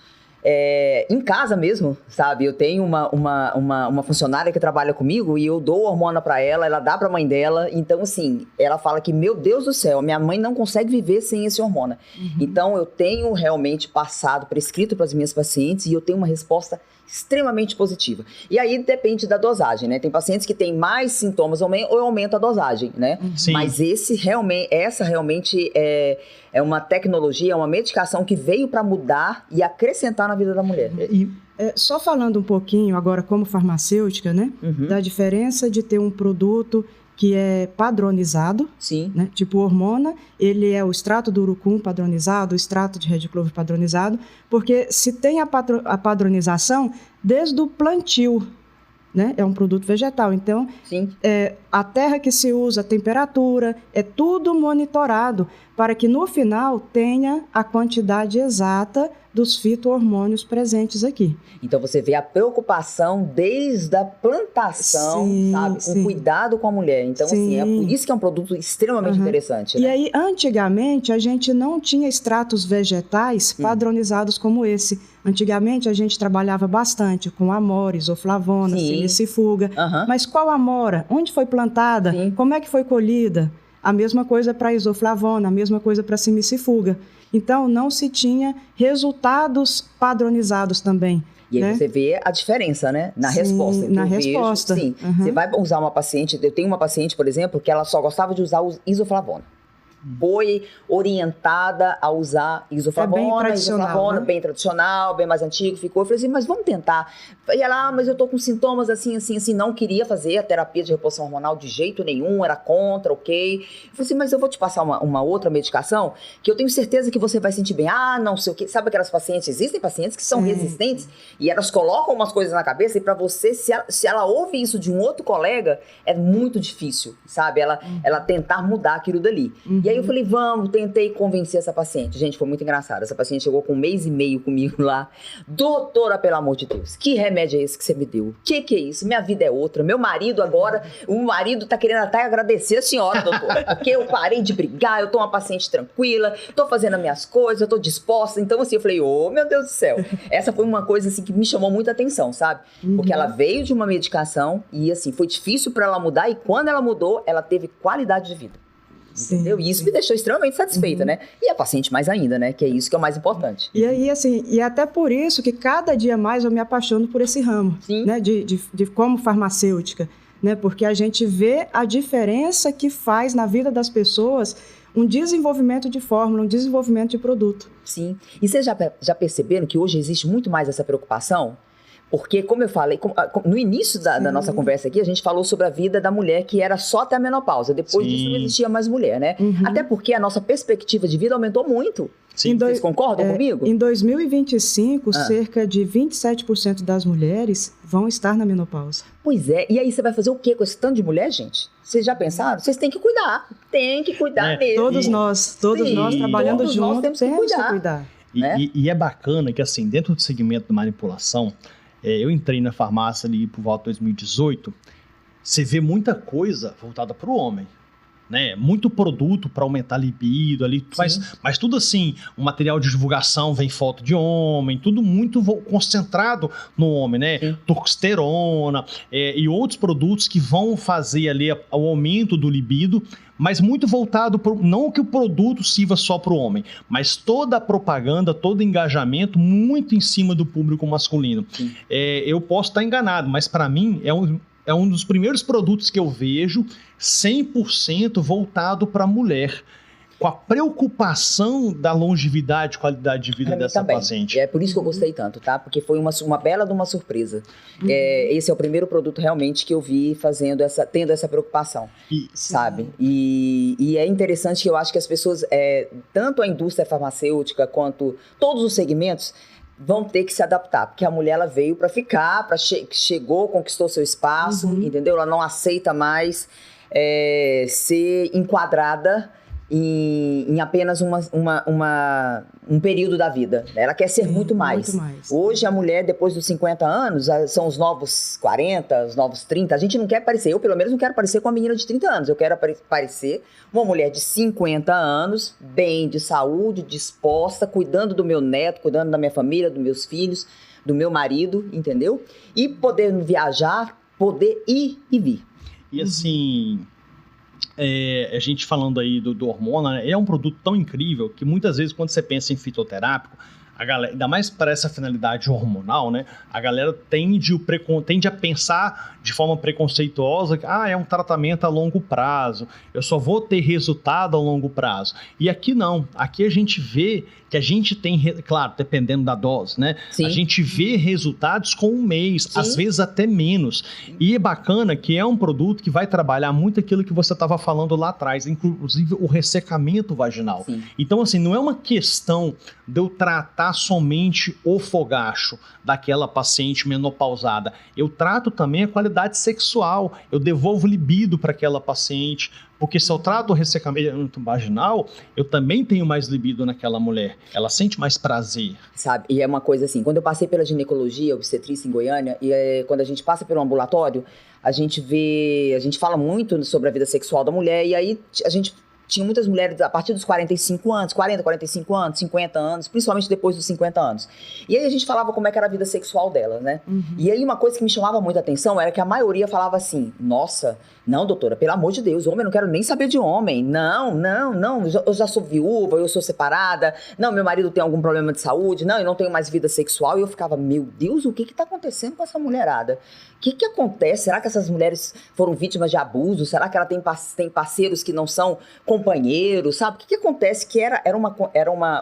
em casa mesmo, sabe? Eu tenho uma funcionária que trabalha comigo e eu dou hormona pra ela dá pra mãe dela. Então, assim, ela fala que, meu Deus do céu, minha mãe não consegue viver sem esse hormona. Então, eu tenho realmente prescrito para as minhas pacientes e eu tenho uma resposta extremamente positiva. E aí depende da dosagem, né? Tem pacientes que têm mais sintomas ou eu aumento a dosagem, né? Sim. Mas essa realmente é uma tecnologia, é uma medicação que veio para mudar e acrescentar na vida da mulher. Só falando um pouquinho agora como farmacêutica, né? Da diferença de ter um produto que é padronizado, sim, né? Tipo hormona, ele é o extrato do urucum padronizado, o extrato de red clover padronizado, porque se tem a padronização desde o plantio, né? É um produto vegetal, então a terra que se usa, a temperatura, é tudo monitorado para que no final tenha a quantidade exata dos fito-hormônios presentes aqui. Então você vê a preocupação desde a plantação, sabe? Com cuidado com a mulher. Então, assim, é por isso que é um produto extremamente interessante. Né? E aí, antigamente, a gente não tinha extratos vegetais padronizados como esse. Antigamente, a gente trabalhava bastante com amora, isoflavona, semicifuga. Mas qual amora? Onde foi plantada? Como é que foi colhida? A mesma coisa para isoflavona, a mesma coisa para semicifuga. Então, não se tinha resultados padronizados também. E aí você vê a diferença, né? Na resposta. Na resposta. Você vai usar uma paciente, eu tenho uma paciente, por exemplo, que ela só gostava de usar isoflavona. Foi orientada a usar isoflavona, bem tradicional, bem mais antigo, ficou. Eu falei assim, mas vamos tentar. E ela, mas eu tô com sintomas assim, não queria fazer a terapia de reposição hormonal de jeito nenhum, era contra, ok. Eu falei assim, mas eu vou te passar uma outra medicação que eu tenho certeza que você vai sentir bem. Não sei o quê. Sabe aquelas pacientes, existem pacientes que são resistentes e elas colocam umas coisas na cabeça e pra você, se ela ouve isso de um outro colega, é muito difícil, sabe? Ela tentar mudar aquilo dali. E aí eu falei, tentei convencer essa paciente. Gente, foi muito engraçado. Essa paciente chegou com 1 mês e meio comigo lá. Doutora, pelo amor de Deus, que remédio é esse que você me deu? Que é isso? Minha vida é outra. Meu marido agora, o marido tá querendo até agradecer a senhora, doutora, porque eu parei de brigar, eu tô uma paciente tranquila, tô fazendo as minhas coisas, eu tô disposta. Então, assim, eu falei, meu Deus do céu. Essa foi uma coisa, assim, que me chamou muita atenção, sabe? Porque ela veio de uma medicação e, assim, foi difícil pra ela mudar e quando ela mudou, ela teve qualidade de vida. Entendeu? E isso me deixou extremamente satisfeita, né? E a paciente mais ainda, né? Que é isso que é o mais importante. E aí, assim, e até por isso que cada dia mais eu me apaixono por esse ramo, né? De como farmacêutica, né? Porque a gente vê a diferença que faz na vida das pessoas um desenvolvimento de fórmula, um desenvolvimento de produto. Sim. E vocês já perceberam que hoje existe muito mais essa preocupação? Porque, como eu falei, no início da nossa conversa aqui, a gente falou sobre a vida da mulher que era só até a menopausa. Depois disso não existia mais mulher, né? Até porque a nossa perspectiva de vida aumentou muito. Vocês concordam comigo? Em 2025, cerca de 27% das mulheres vão estar na menopausa. Pois é. E aí você vai fazer o quê com esse tanto de mulher, gente? Vocês já pensaram? Vocês têm que cuidar. Tem que cuidar mesmo. Todos nós trabalhando juntos, temos que cuidar. E é bacana que, assim, dentro do segmento da manipulação, eu entrei na farmácia ali por volta de 2018, você vê muita coisa voltada para o homem, né? Muito produto para aumentar a libido ali, mas tudo assim, o material de divulgação vem foto de homem, tudo muito concentrado no homem, né? Testosterona e outros produtos que vão fazer ali o aumento do libido, mas muito voltado não que o produto sirva só para o homem, mas toda a propaganda, todo o engajamento muito em cima do público masculino. Eu posso estar enganado, mas para mim é um dos primeiros produtos que eu vejo 100% voltado para a mulher, com a preocupação da longevidade, qualidade de vida dessa paciente. É por isso que eu gostei tanto, tá? Porque foi uma bela de uma surpresa. Esse é o primeiro produto realmente que eu vi tendo essa preocupação, sabe? E é interessante que eu acho que as pessoas, tanto a indústria farmacêutica quanto todos os segmentos, vão ter que se adaptar, porque a mulher ela veio para ficar, chegou, conquistou seu espaço, entendeu? Ela não aceita mais ser enquadrada em apenas um período da vida. Ela quer ser muito mais. Hoje, a mulher, depois dos 50 anos, são os novos 40, os novos 30. A gente não quer parecer, eu pelo menos não quero parecer com uma menina de 30 anos. Eu quero parecer uma mulher de 50 anos, bem, de saúde, disposta, cuidando do meu neto, cuidando da minha família, dos meus filhos, do meu marido, entendeu? E poder viajar, poder ir e vir. E assim... a gente falando aí do hormônio, né, é um produto tão incrível que muitas vezes quando você pensa em fitoterápico, a galera, ainda mais para essa finalidade hormonal, né, a galera tende a pensar de forma preconceituosa que é um tratamento a longo prazo, eu só vou ter resultado a longo prazo. E aqui não, aqui a gente vê que a gente tem, claro, dependendo da dose, né? Sim. A gente vê resultados com um mês, sim, às vezes até menos. E é bacana que é um produto que vai trabalhar muito aquilo que você estava falando lá atrás, inclusive o ressecamento vaginal. Sim. Então, assim, não é uma questão de eu tratar somente o fogacho daquela paciente menopausada. Eu trato também a qualidade sexual, eu devolvo libido para aquela paciente, porque se eu trato o ressecamento vaginal, eu também tenho mais libido naquela mulher. Ela sente mais prazer. Sabe, e é uma coisa assim, quando eu passei pela ginecologia, obstetrícia em Goiânia, e quando a gente passa pelo ambulatório, a gente fala muito sobre a vida sexual da mulher, e aí a gente tinha muitas mulheres a partir dos 45 anos, 40, 45 anos, 50 anos, principalmente depois dos 50 anos. E aí a gente falava como é que era a vida sexual delas, né? Uhum. E aí uma coisa que me chamava muita atenção era que a maioria falava assim, nossa, não, doutora, pelo amor de Deus, homem, eu não quero nem saber de homem. Não, eu já sou viúva, eu sou separada, não, meu marido tem algum problema de saúde, não, eu não tenho mais vida sexual. E eu ficava, meu Deus, o que está acontecendo com essa mulherada? O que acontece? Será que essas mulheres foram vítimas de abuso? Será que ela tem parceiros que não são companheiros, sabe? O que acontece? Que era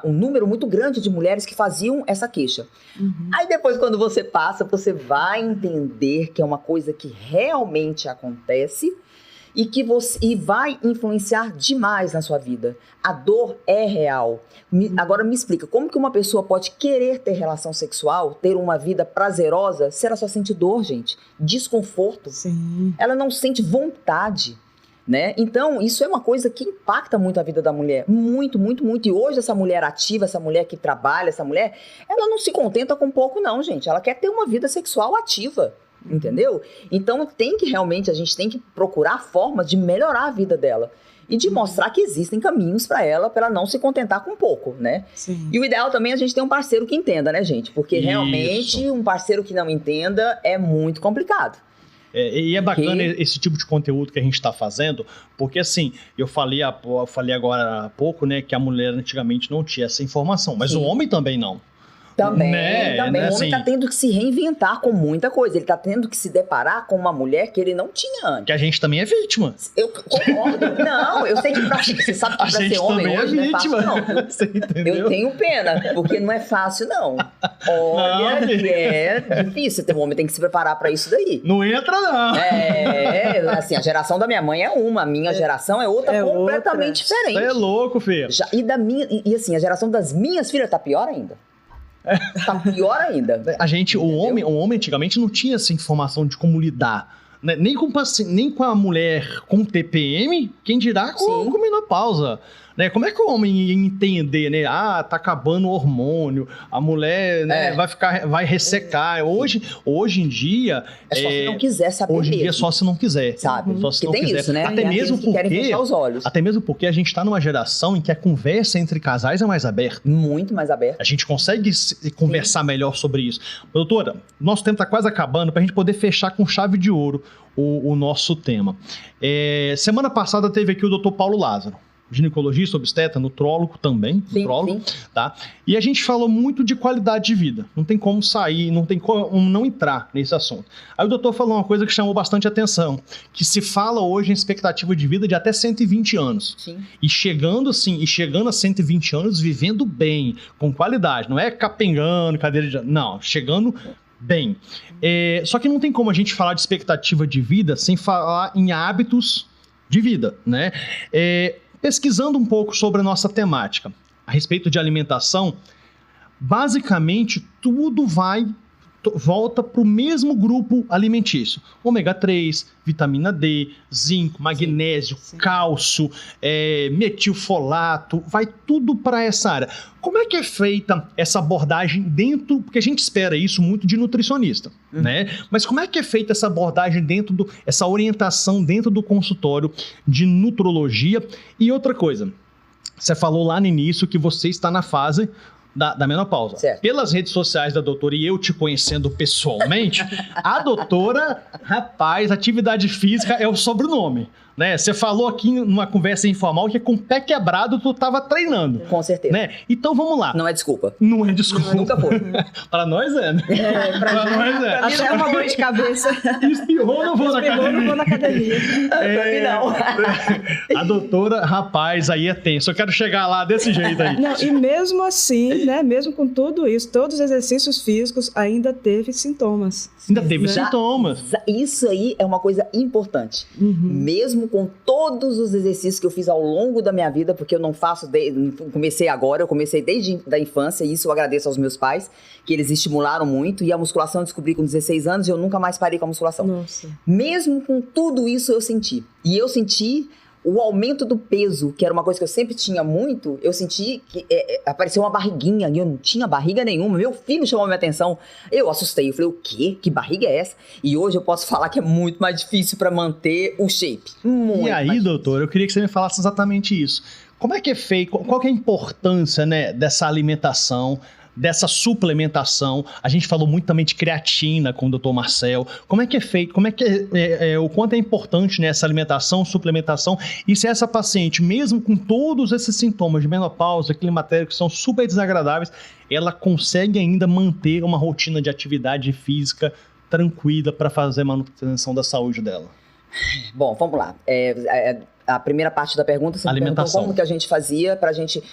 um número muito grande de mulheres que faziam essa queixa. Uhum. Aí depois, quando você passa, você vai entender que é uma coisa que realmente acontece e vai influenciar demais na sua vida. A dor é real. Agora me explica, como que uma pessoa pode querer ter relação sexual, ter uma vida prazerosa, se ela só sente dor, gente? Desconforto. Sim. Ela não sente vontade, né? Então, isso é uma coisa que impacta muito a vida da mulher. Muito, muito, muito. E hoje essa mulher ativa, essa mulher que trabalha, essa mulher, ela não se contenta com pouco não, gente. Ela quer ter uma vida sexual ativa. Entendeu? Então a gente tem que procurar formas de melhorar a vida dela e de mostrar que existem caminhos para ela não se contentar com pouco, né? Sim. E o ideal também é a gente ter um parceiro que entenda, né, gente? Porque realmente um parceiro que não entenda é muito complicado. E é bacana esse tipo de conteúdo que a gente está fazendo, porque assim, eu falei agora há pouco, né, que a mulher antigamente não tinha essa informação, mas sim, o homem também não. Também. O homem está tendo que se reinventar com muita coisa. Ele está tendo que se deparar com uma mulher que ele não tinha antes. Que a gente também é vítima. Eu concordo. Não, eu sei que você sabe que para ser homem hoje não é fácil, não. Você entendeu? Eu tenho pena, porque não é fácil, não. Olha, não, que é difícil. O homem tem que se preparar para isso daí. Não entra, não. Assim, a geração da minha mãe é uma, a minha geração é outra, completamente diferente. Você é louco, filho. E assim, a geração das minhas filhas tá pior ainda. Tá pior ainda. O homem antigamente não tinha essa informação de como lidar, né? Nem com a mulher com TPM, quem dirá com menopausa. Né? Como é que o homem ia entender, né? Tá acabando o hormônio, a mulher, né, vai ressecar. Hoje em dia... É só se não quiser saber. Hoje em dia é só se não quiser. Sabe? Só se não tem quiser. Isso, né? Até mesmo porque a gente está numa geração em que a conversa entre casais é mais aberta. Muito mais aberta. A gente consegue conversar melhor sobre isso. Doutora, nosso tempo está quase acabando para a gente poder fechar com chave de ouro o nosso tema. Semana passada teve aqui o Dr. Paulo Lázaro, ginecologista, obstetra, nutrólogo também, sim. Tá? E a gente falou muito de qualidade de vida. Não tem como sair, não tem como não entrar nesse assunto. Aí o doutor falou uma coisa que chamou bastante atenção, que se fala hoje em expectativa de vida de até 120 anos. Sim. E chegando a 120 anos, vivendo bem, com qualidade. Não é capengando, cadeira de... Não, chegando bem. Só que não tem como a gente falar de expectativa de vida sem falar em hábitos de vida, né? Pesquisando um pouco sobre a nossa temática a respeito de alimentação, basicamente tudo vai volta para o mesmo grupo alimentício. Ômega 3, vitamina D, zinco, magnésio, cálcio, metilfolato, vai tudo para essa área. Como é que é feita essa abordagem dentro, porque a gente espera isso muito de nutricionista, né? Mas como é que é feita essa abordagem essa orientação dentro do consultório de nutrologia? E outra coisa, você falou lá no início que você está na fase da menopausa. Certo. Pelas redes sociais da doutora e eu te conhecendo pessoalmente, a doutora, rapaz, atividade física é o sobrenome, né? Você falou aqui numa conversa informal que com o pé quebrado tu estava treinando. Com certeza. Né? Então vamos lá. Não é desculpa. Não é desculpa. Nunca foi. Para nós é, né? Pra nós é. Até uma dor de cabeça. Espirrou, não vou na academia. Não vou na academia. Pra mim não. A doutora, rapaz, aí é tenso. Eu quero chegar lá desse jeito aí. Não, e mesmo assim, né? Mesmo com tudo isso, todos os exercícios físicos ainda teve sintomas. Ainda teve sintomas. Isso aí é uma coisa importante. Mesmo com todos os exercícios que eu fiz ao longo da minha vida, porque eu não faço, comecei agora, eu comecei desde a infância, e isso eu agradeço aos meus pais, que eles estimularam muito, e a musculação eu descobri com 16 anos e eu nunca mais parei com a musculação. Nossa. Mesmo com tudo isso eu senti. E eu senti o aumento do peso, que era uma coisa que eu sempre tinha muito, eu senti que apareceu uma barriguinha, e eu não tinha barriga nenhuma. Meu filho chamou minha atenção, eu assustei, eu falei, o quê? Que barriga é essa? E hoje eu posso falar que é muito mais difícil para manter o shape. Muito e aí, doutor, eu queria que você me falasse exatamente isso. Como é que é feito, qual que é a importância, né, dessa alimentação, dessa suplementação? A gente falou muito também de creatina com o Dr. Marcel. Como é que é feito? Como é que o quanto é importante, né, essa alimentação, suplementação? E se essa paciente, mesmo com todos esses sintomas de menopausa, climatério, que são super desagradáveis, ela consegue ainda manter uma rotina de atividade física tranquila para fazer a manutenção da saúde dela? Bom, vamos lá. A primeira parte da pergunta, você me perguntou como que a gente fazia pra gente...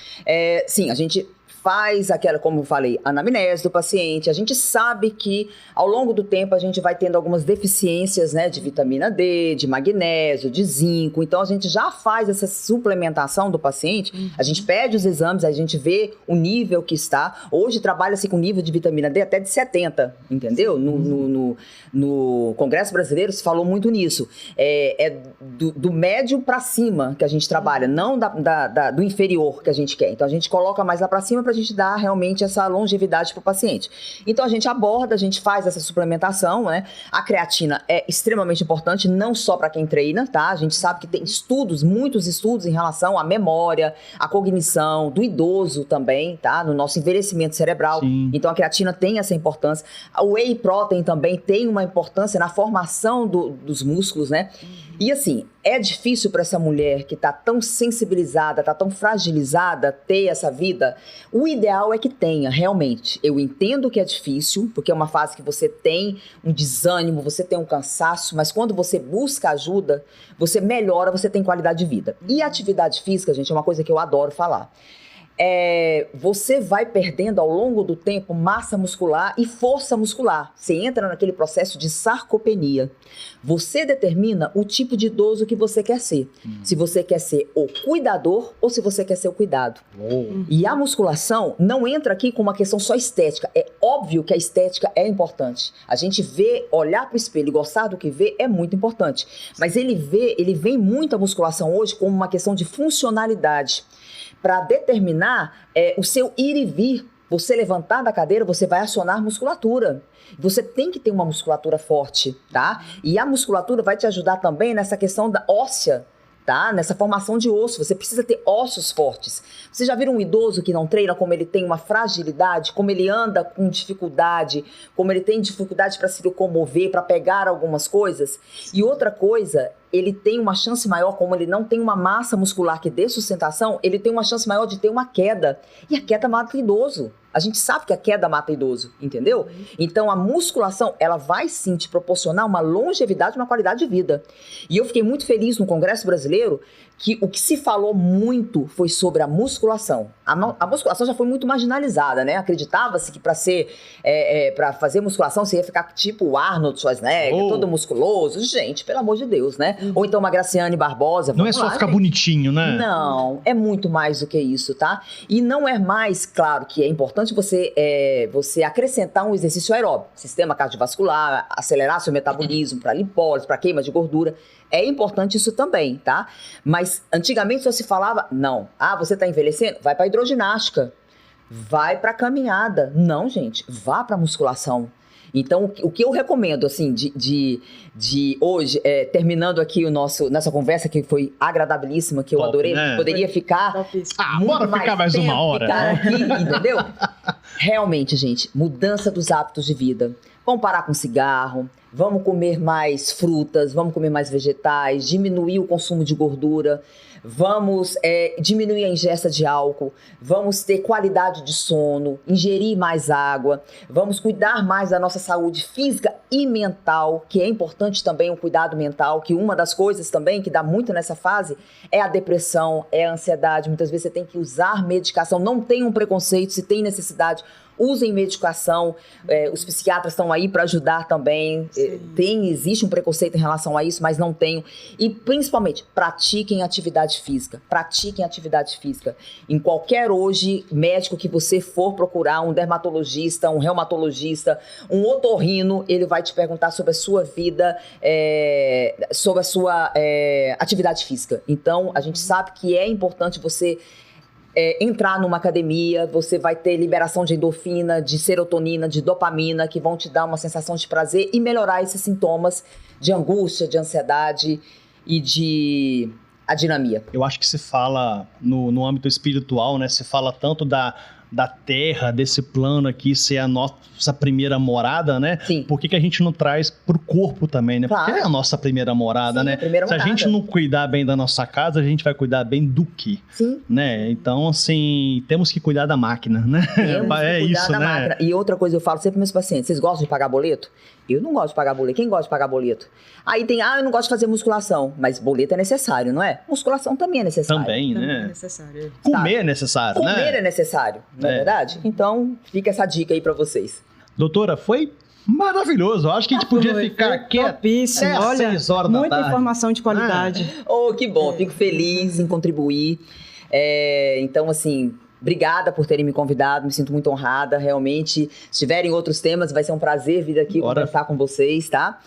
sim, a gente faz aquela, como eu falei, anamnese do paciente. A gente sabe que ao longo do tempo a gente vai tendo algumas deficiências, né, de vitamina D, de magnésio, de zinco. Então a gente já faz essa suplementação do paciente. A gente pede os exames, a gente vê o nível que está. Hoje trabalha-se com nível de vitamina D até de 70, entendeu? No Congresso Brasileiro se falou muito nisso. Do médio para cima que a gente trabalha, não do inferior que a gente quer. Então a gente coloca mais lá para cima para a gente dar realmente essa longevidade para o paciente. Então a gente aborda, a gente faz essa suplementação, né? A creatina é extremamente importante, não só para quem treina, tá? A gente sabe que tem estudos, muitos estudos em relação à memória, à cognição, do idoso também, tá? No nosso envelhecimento cerebral. Sim. Então a creatina tem essa importância. A whey protein também tem uma importância na formação dos músculos, né? E assim, é difícil para essa mulher que está tão sensibilizada, está tão fragilizada, ter essa vida. O ideal é que tenha, realmente. Eu entendo que é difícil, porque é uma fase que você tem um desânimo, você tem um cansaço, mas quando você busca ajuda, você melhora, você tem qualidade de vida. E a atividade física, gente, é uma coisa que eu adoro falar. Você vai perdendo ao longo do tempo massa muscular e força muscular. Você entra naquele processo de sarcopenia. Você determina o tipo de idoso que você quer ser. Se você quer ser o cuidador ou se você quer ser o cuidado. E a musculação não entra aqui com uma questão só estética. É óbvio que a estética é importante. A gente vê, olhar para o espelho e gostar do que vê é muito importante. Mas ele vem muito a musculação hoje como uma questão de funcionalidade. Para determinar o seu ir e vir. Você levantar da cadeira, você vai acionar musculatura. Você tem que ter uma musculatura forte, tá? E a musculatura vai te ajudar também nessa questão da óssea, tá? Nessa formação de osso. Você precisa ter ossos fortes. Você já viu um idoso que não treina, como ele tem uma fragilidade, como ele anda com dificuldade, como ele tem dificuldade para se locomover, para pegar algumas coisas? E outra coisa, ele tem uma chance maior, como ele não tem uma massa muscular que dê sustentação, ele tem uma chance maior de ter uma queda. E a queda mata o idoso. A gente sabe que a queda mata idoso, entendeu? Então a musculação, ela vai sim te proporcionar uma longevidade, uma qualidade de vida. E eu fiquei muito feliz no Congresso Brasileiro que o que se falou muito foi sobre a musculação. A musculação já foi muito marginalizada, né? Acreditava-se que para fazer musculação você ia ficar tipo o Arnold Schwarzenegger, todo musculoso. Gente, pelo amor de Deus, né? Ou então uma Graciane Barbosa. Não é só ficar bonitinho, né? Não, é muito mais do que isso, tá? E não é mais, claro, que é importante você acrescentar um exercício aeróbico, sistema cardiovascular, acelerar seu metabolismo para lipólise, para queima de gordura. É importante isso também, tá? Mas antigamente só se falava, não, você tá envelhecendo? Vai pra hidroginástica, vai pra caminhada. Não, gente, vá pra musculação. Então, o que eu recomendo, assim, de hoje, terminando aqui nossa conversa, que foi agradabilíssima, que eu adorei, né? Poderia ficar bora ficar mais uma hora. Ficar aqui, entendeu? Realmente, gente, mudança dos hábitos de vida. Vamos parar com cigarro, vamos comer mais frutas, vamos comer mais vegetais, diminuir o consumo de gordura, vamos diminuir a ingesta de álcool, vamos ter qualidade de sono, ingerir mais água, vamos cuidar mais da nossa saúde física e mental, que é importante também o cuidado mental, que uma das coisas também que dá muito nessa fase é a depressão, é a ansiedade. Muitas vezes você tem que usar medicação, não tem um preconceito, se tem necessidade, usem medicação, os psiquiatras estão aí para ajudar também, existe um preconceito em relação a isso, mas não tenho. E principalmente, pratiquem atividade física, em qualquer hoje médico que você for procurar, um dermatologista, um reumatologista, um otorrino, ele vai te perguntar sobre a sua vida, sobre a sua atividade física. Então, a gente sabe que é importante você entrar numa academia, você vai ter liberação de endorfina, de serotonina, de dopamina, que vão te dar uma sensação de prazer e melhorar esses sintomas de angústia, de ansiedade e de adinamia. Eu acho que se fala no âmbito espiritual, né? Se fala tanto da terra, desse plano aqui ser a nossa primeira morada, né? Sim. Por que a gente não traz pro corpo também, né? Claro. Porque é a nossa primeira morada, Sim, né? Se a gente não cuidar bem da nossa casa, a gente vai cuidar bem do quê? Sim. Né? Então, assim, temos que cuidar da máquina, né? Da máquina. E outra coisa, eu falo sempre para meus pacientes, vocês gostam de pagar boleto? Eu não gosto de pagar boleto. Quem gosta de pagar boleto? Aí tem, eu não gosto de fazer musculação. Mas boleto é necessário, não é? Musculação também é necessário. Também, né? É necessário. Comer é necessário, né? Comer é necessário, não é verdade? Então, fica essa dica aí para vocês. Doutora, foi maravilhoso. Eu acho que a gente podia ficar aqui até 6 horas da tarde. Muita informação de qualidade. Que bom. Fico feliz em contribuir. Então, assim, obrigada por terem me convidado. Me sinto muito honrada. Realmente, se tiverem outros temas, vai ser um prazer vir aqui conversar com vocês, tá?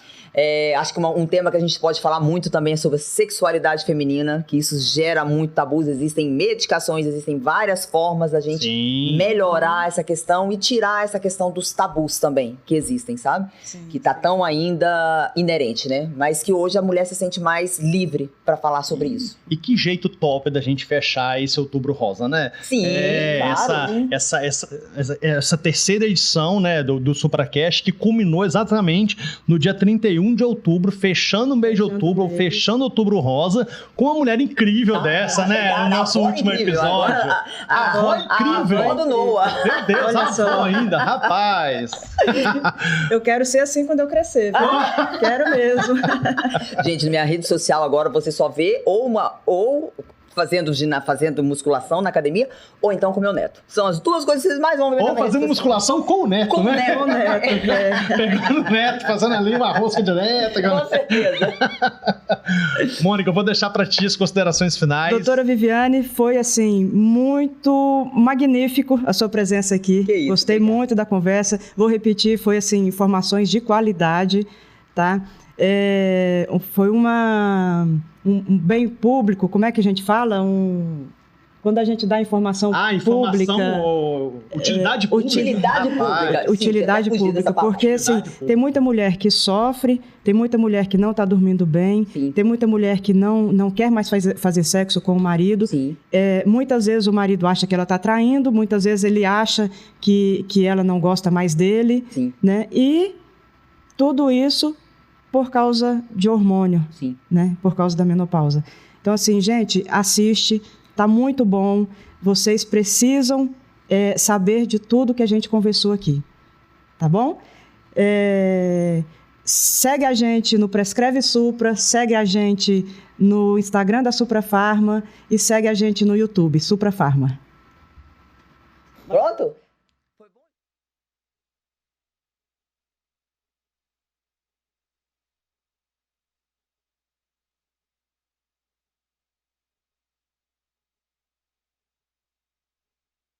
Acho que um tema que a gente pode falar muito também é sobre a sexualidade feminina, que isso gera muito tabus, existem medicações, existem várias formas da gente melhorar essa questão e tirar essa questão dos tabus também, que existem, sabe? Que tá tão ainda inerente, né? Mas que hoje a mulher se sente mais livre para falar sobre isso. E que jeito top da gente fechar esse Outubro Rosa, né? Sim, claro. Essa terceira edição, né, do SupraCast, que culminou exatamente no dia 31 de outubro, fechando o mês de outubro, fechando Outubro Rosa, com uma mulher incrível dessa, né? No nosso último episódio. A avó incrível. A avó do Noah. Meu Deus, a avó ainda, rapaz. Eu quero ser assim quando eu crescer, viu? Quero mesmo. Gente, na minha rede social agora você só vê ou fazendo musculação na academia, ou então com meu neto. São as duas coisas que vocês mais vão ver. Ou fazendo musculação com o neto, com né? Com o neto, Pegando o neto, fazendo ali uma rosca direta. Com certeza. Mônica, eu vou deixar para ti as considerações finais. Doutora Viviane, foi assim, muito magnífico a sua presença aqui. Que isso, gostei muito da conversa. Vou repetir, foi assim, informações de qualidade, tá? Foi um bem público, como é que a gente fala? Quando a gente dá informação pública... Utilidade pública. Utilidade pública. Utilidade pública, porque assim, tem muita mulher que sofre, tem muita mulher que não está dormindo bem, tem muita mulher que não quer mais fazer sexo com o marido. Muitas vezes o marido acha que ela está traindo, muitas vezes ele acha que ela não gosta mais dele, né? E tudo isso por causa de hormônio, né? Por causa da menopausa. Então, assim, gente, assiste, tá muito bom. Vocês precisam saber de tudo que a gente conversou aqui, tá bom? segue a gente no Prescreve Supra, segue a gente no Instagram da Supra Pharma e segue a gente no YouTube, Supra Pharma. Pronto?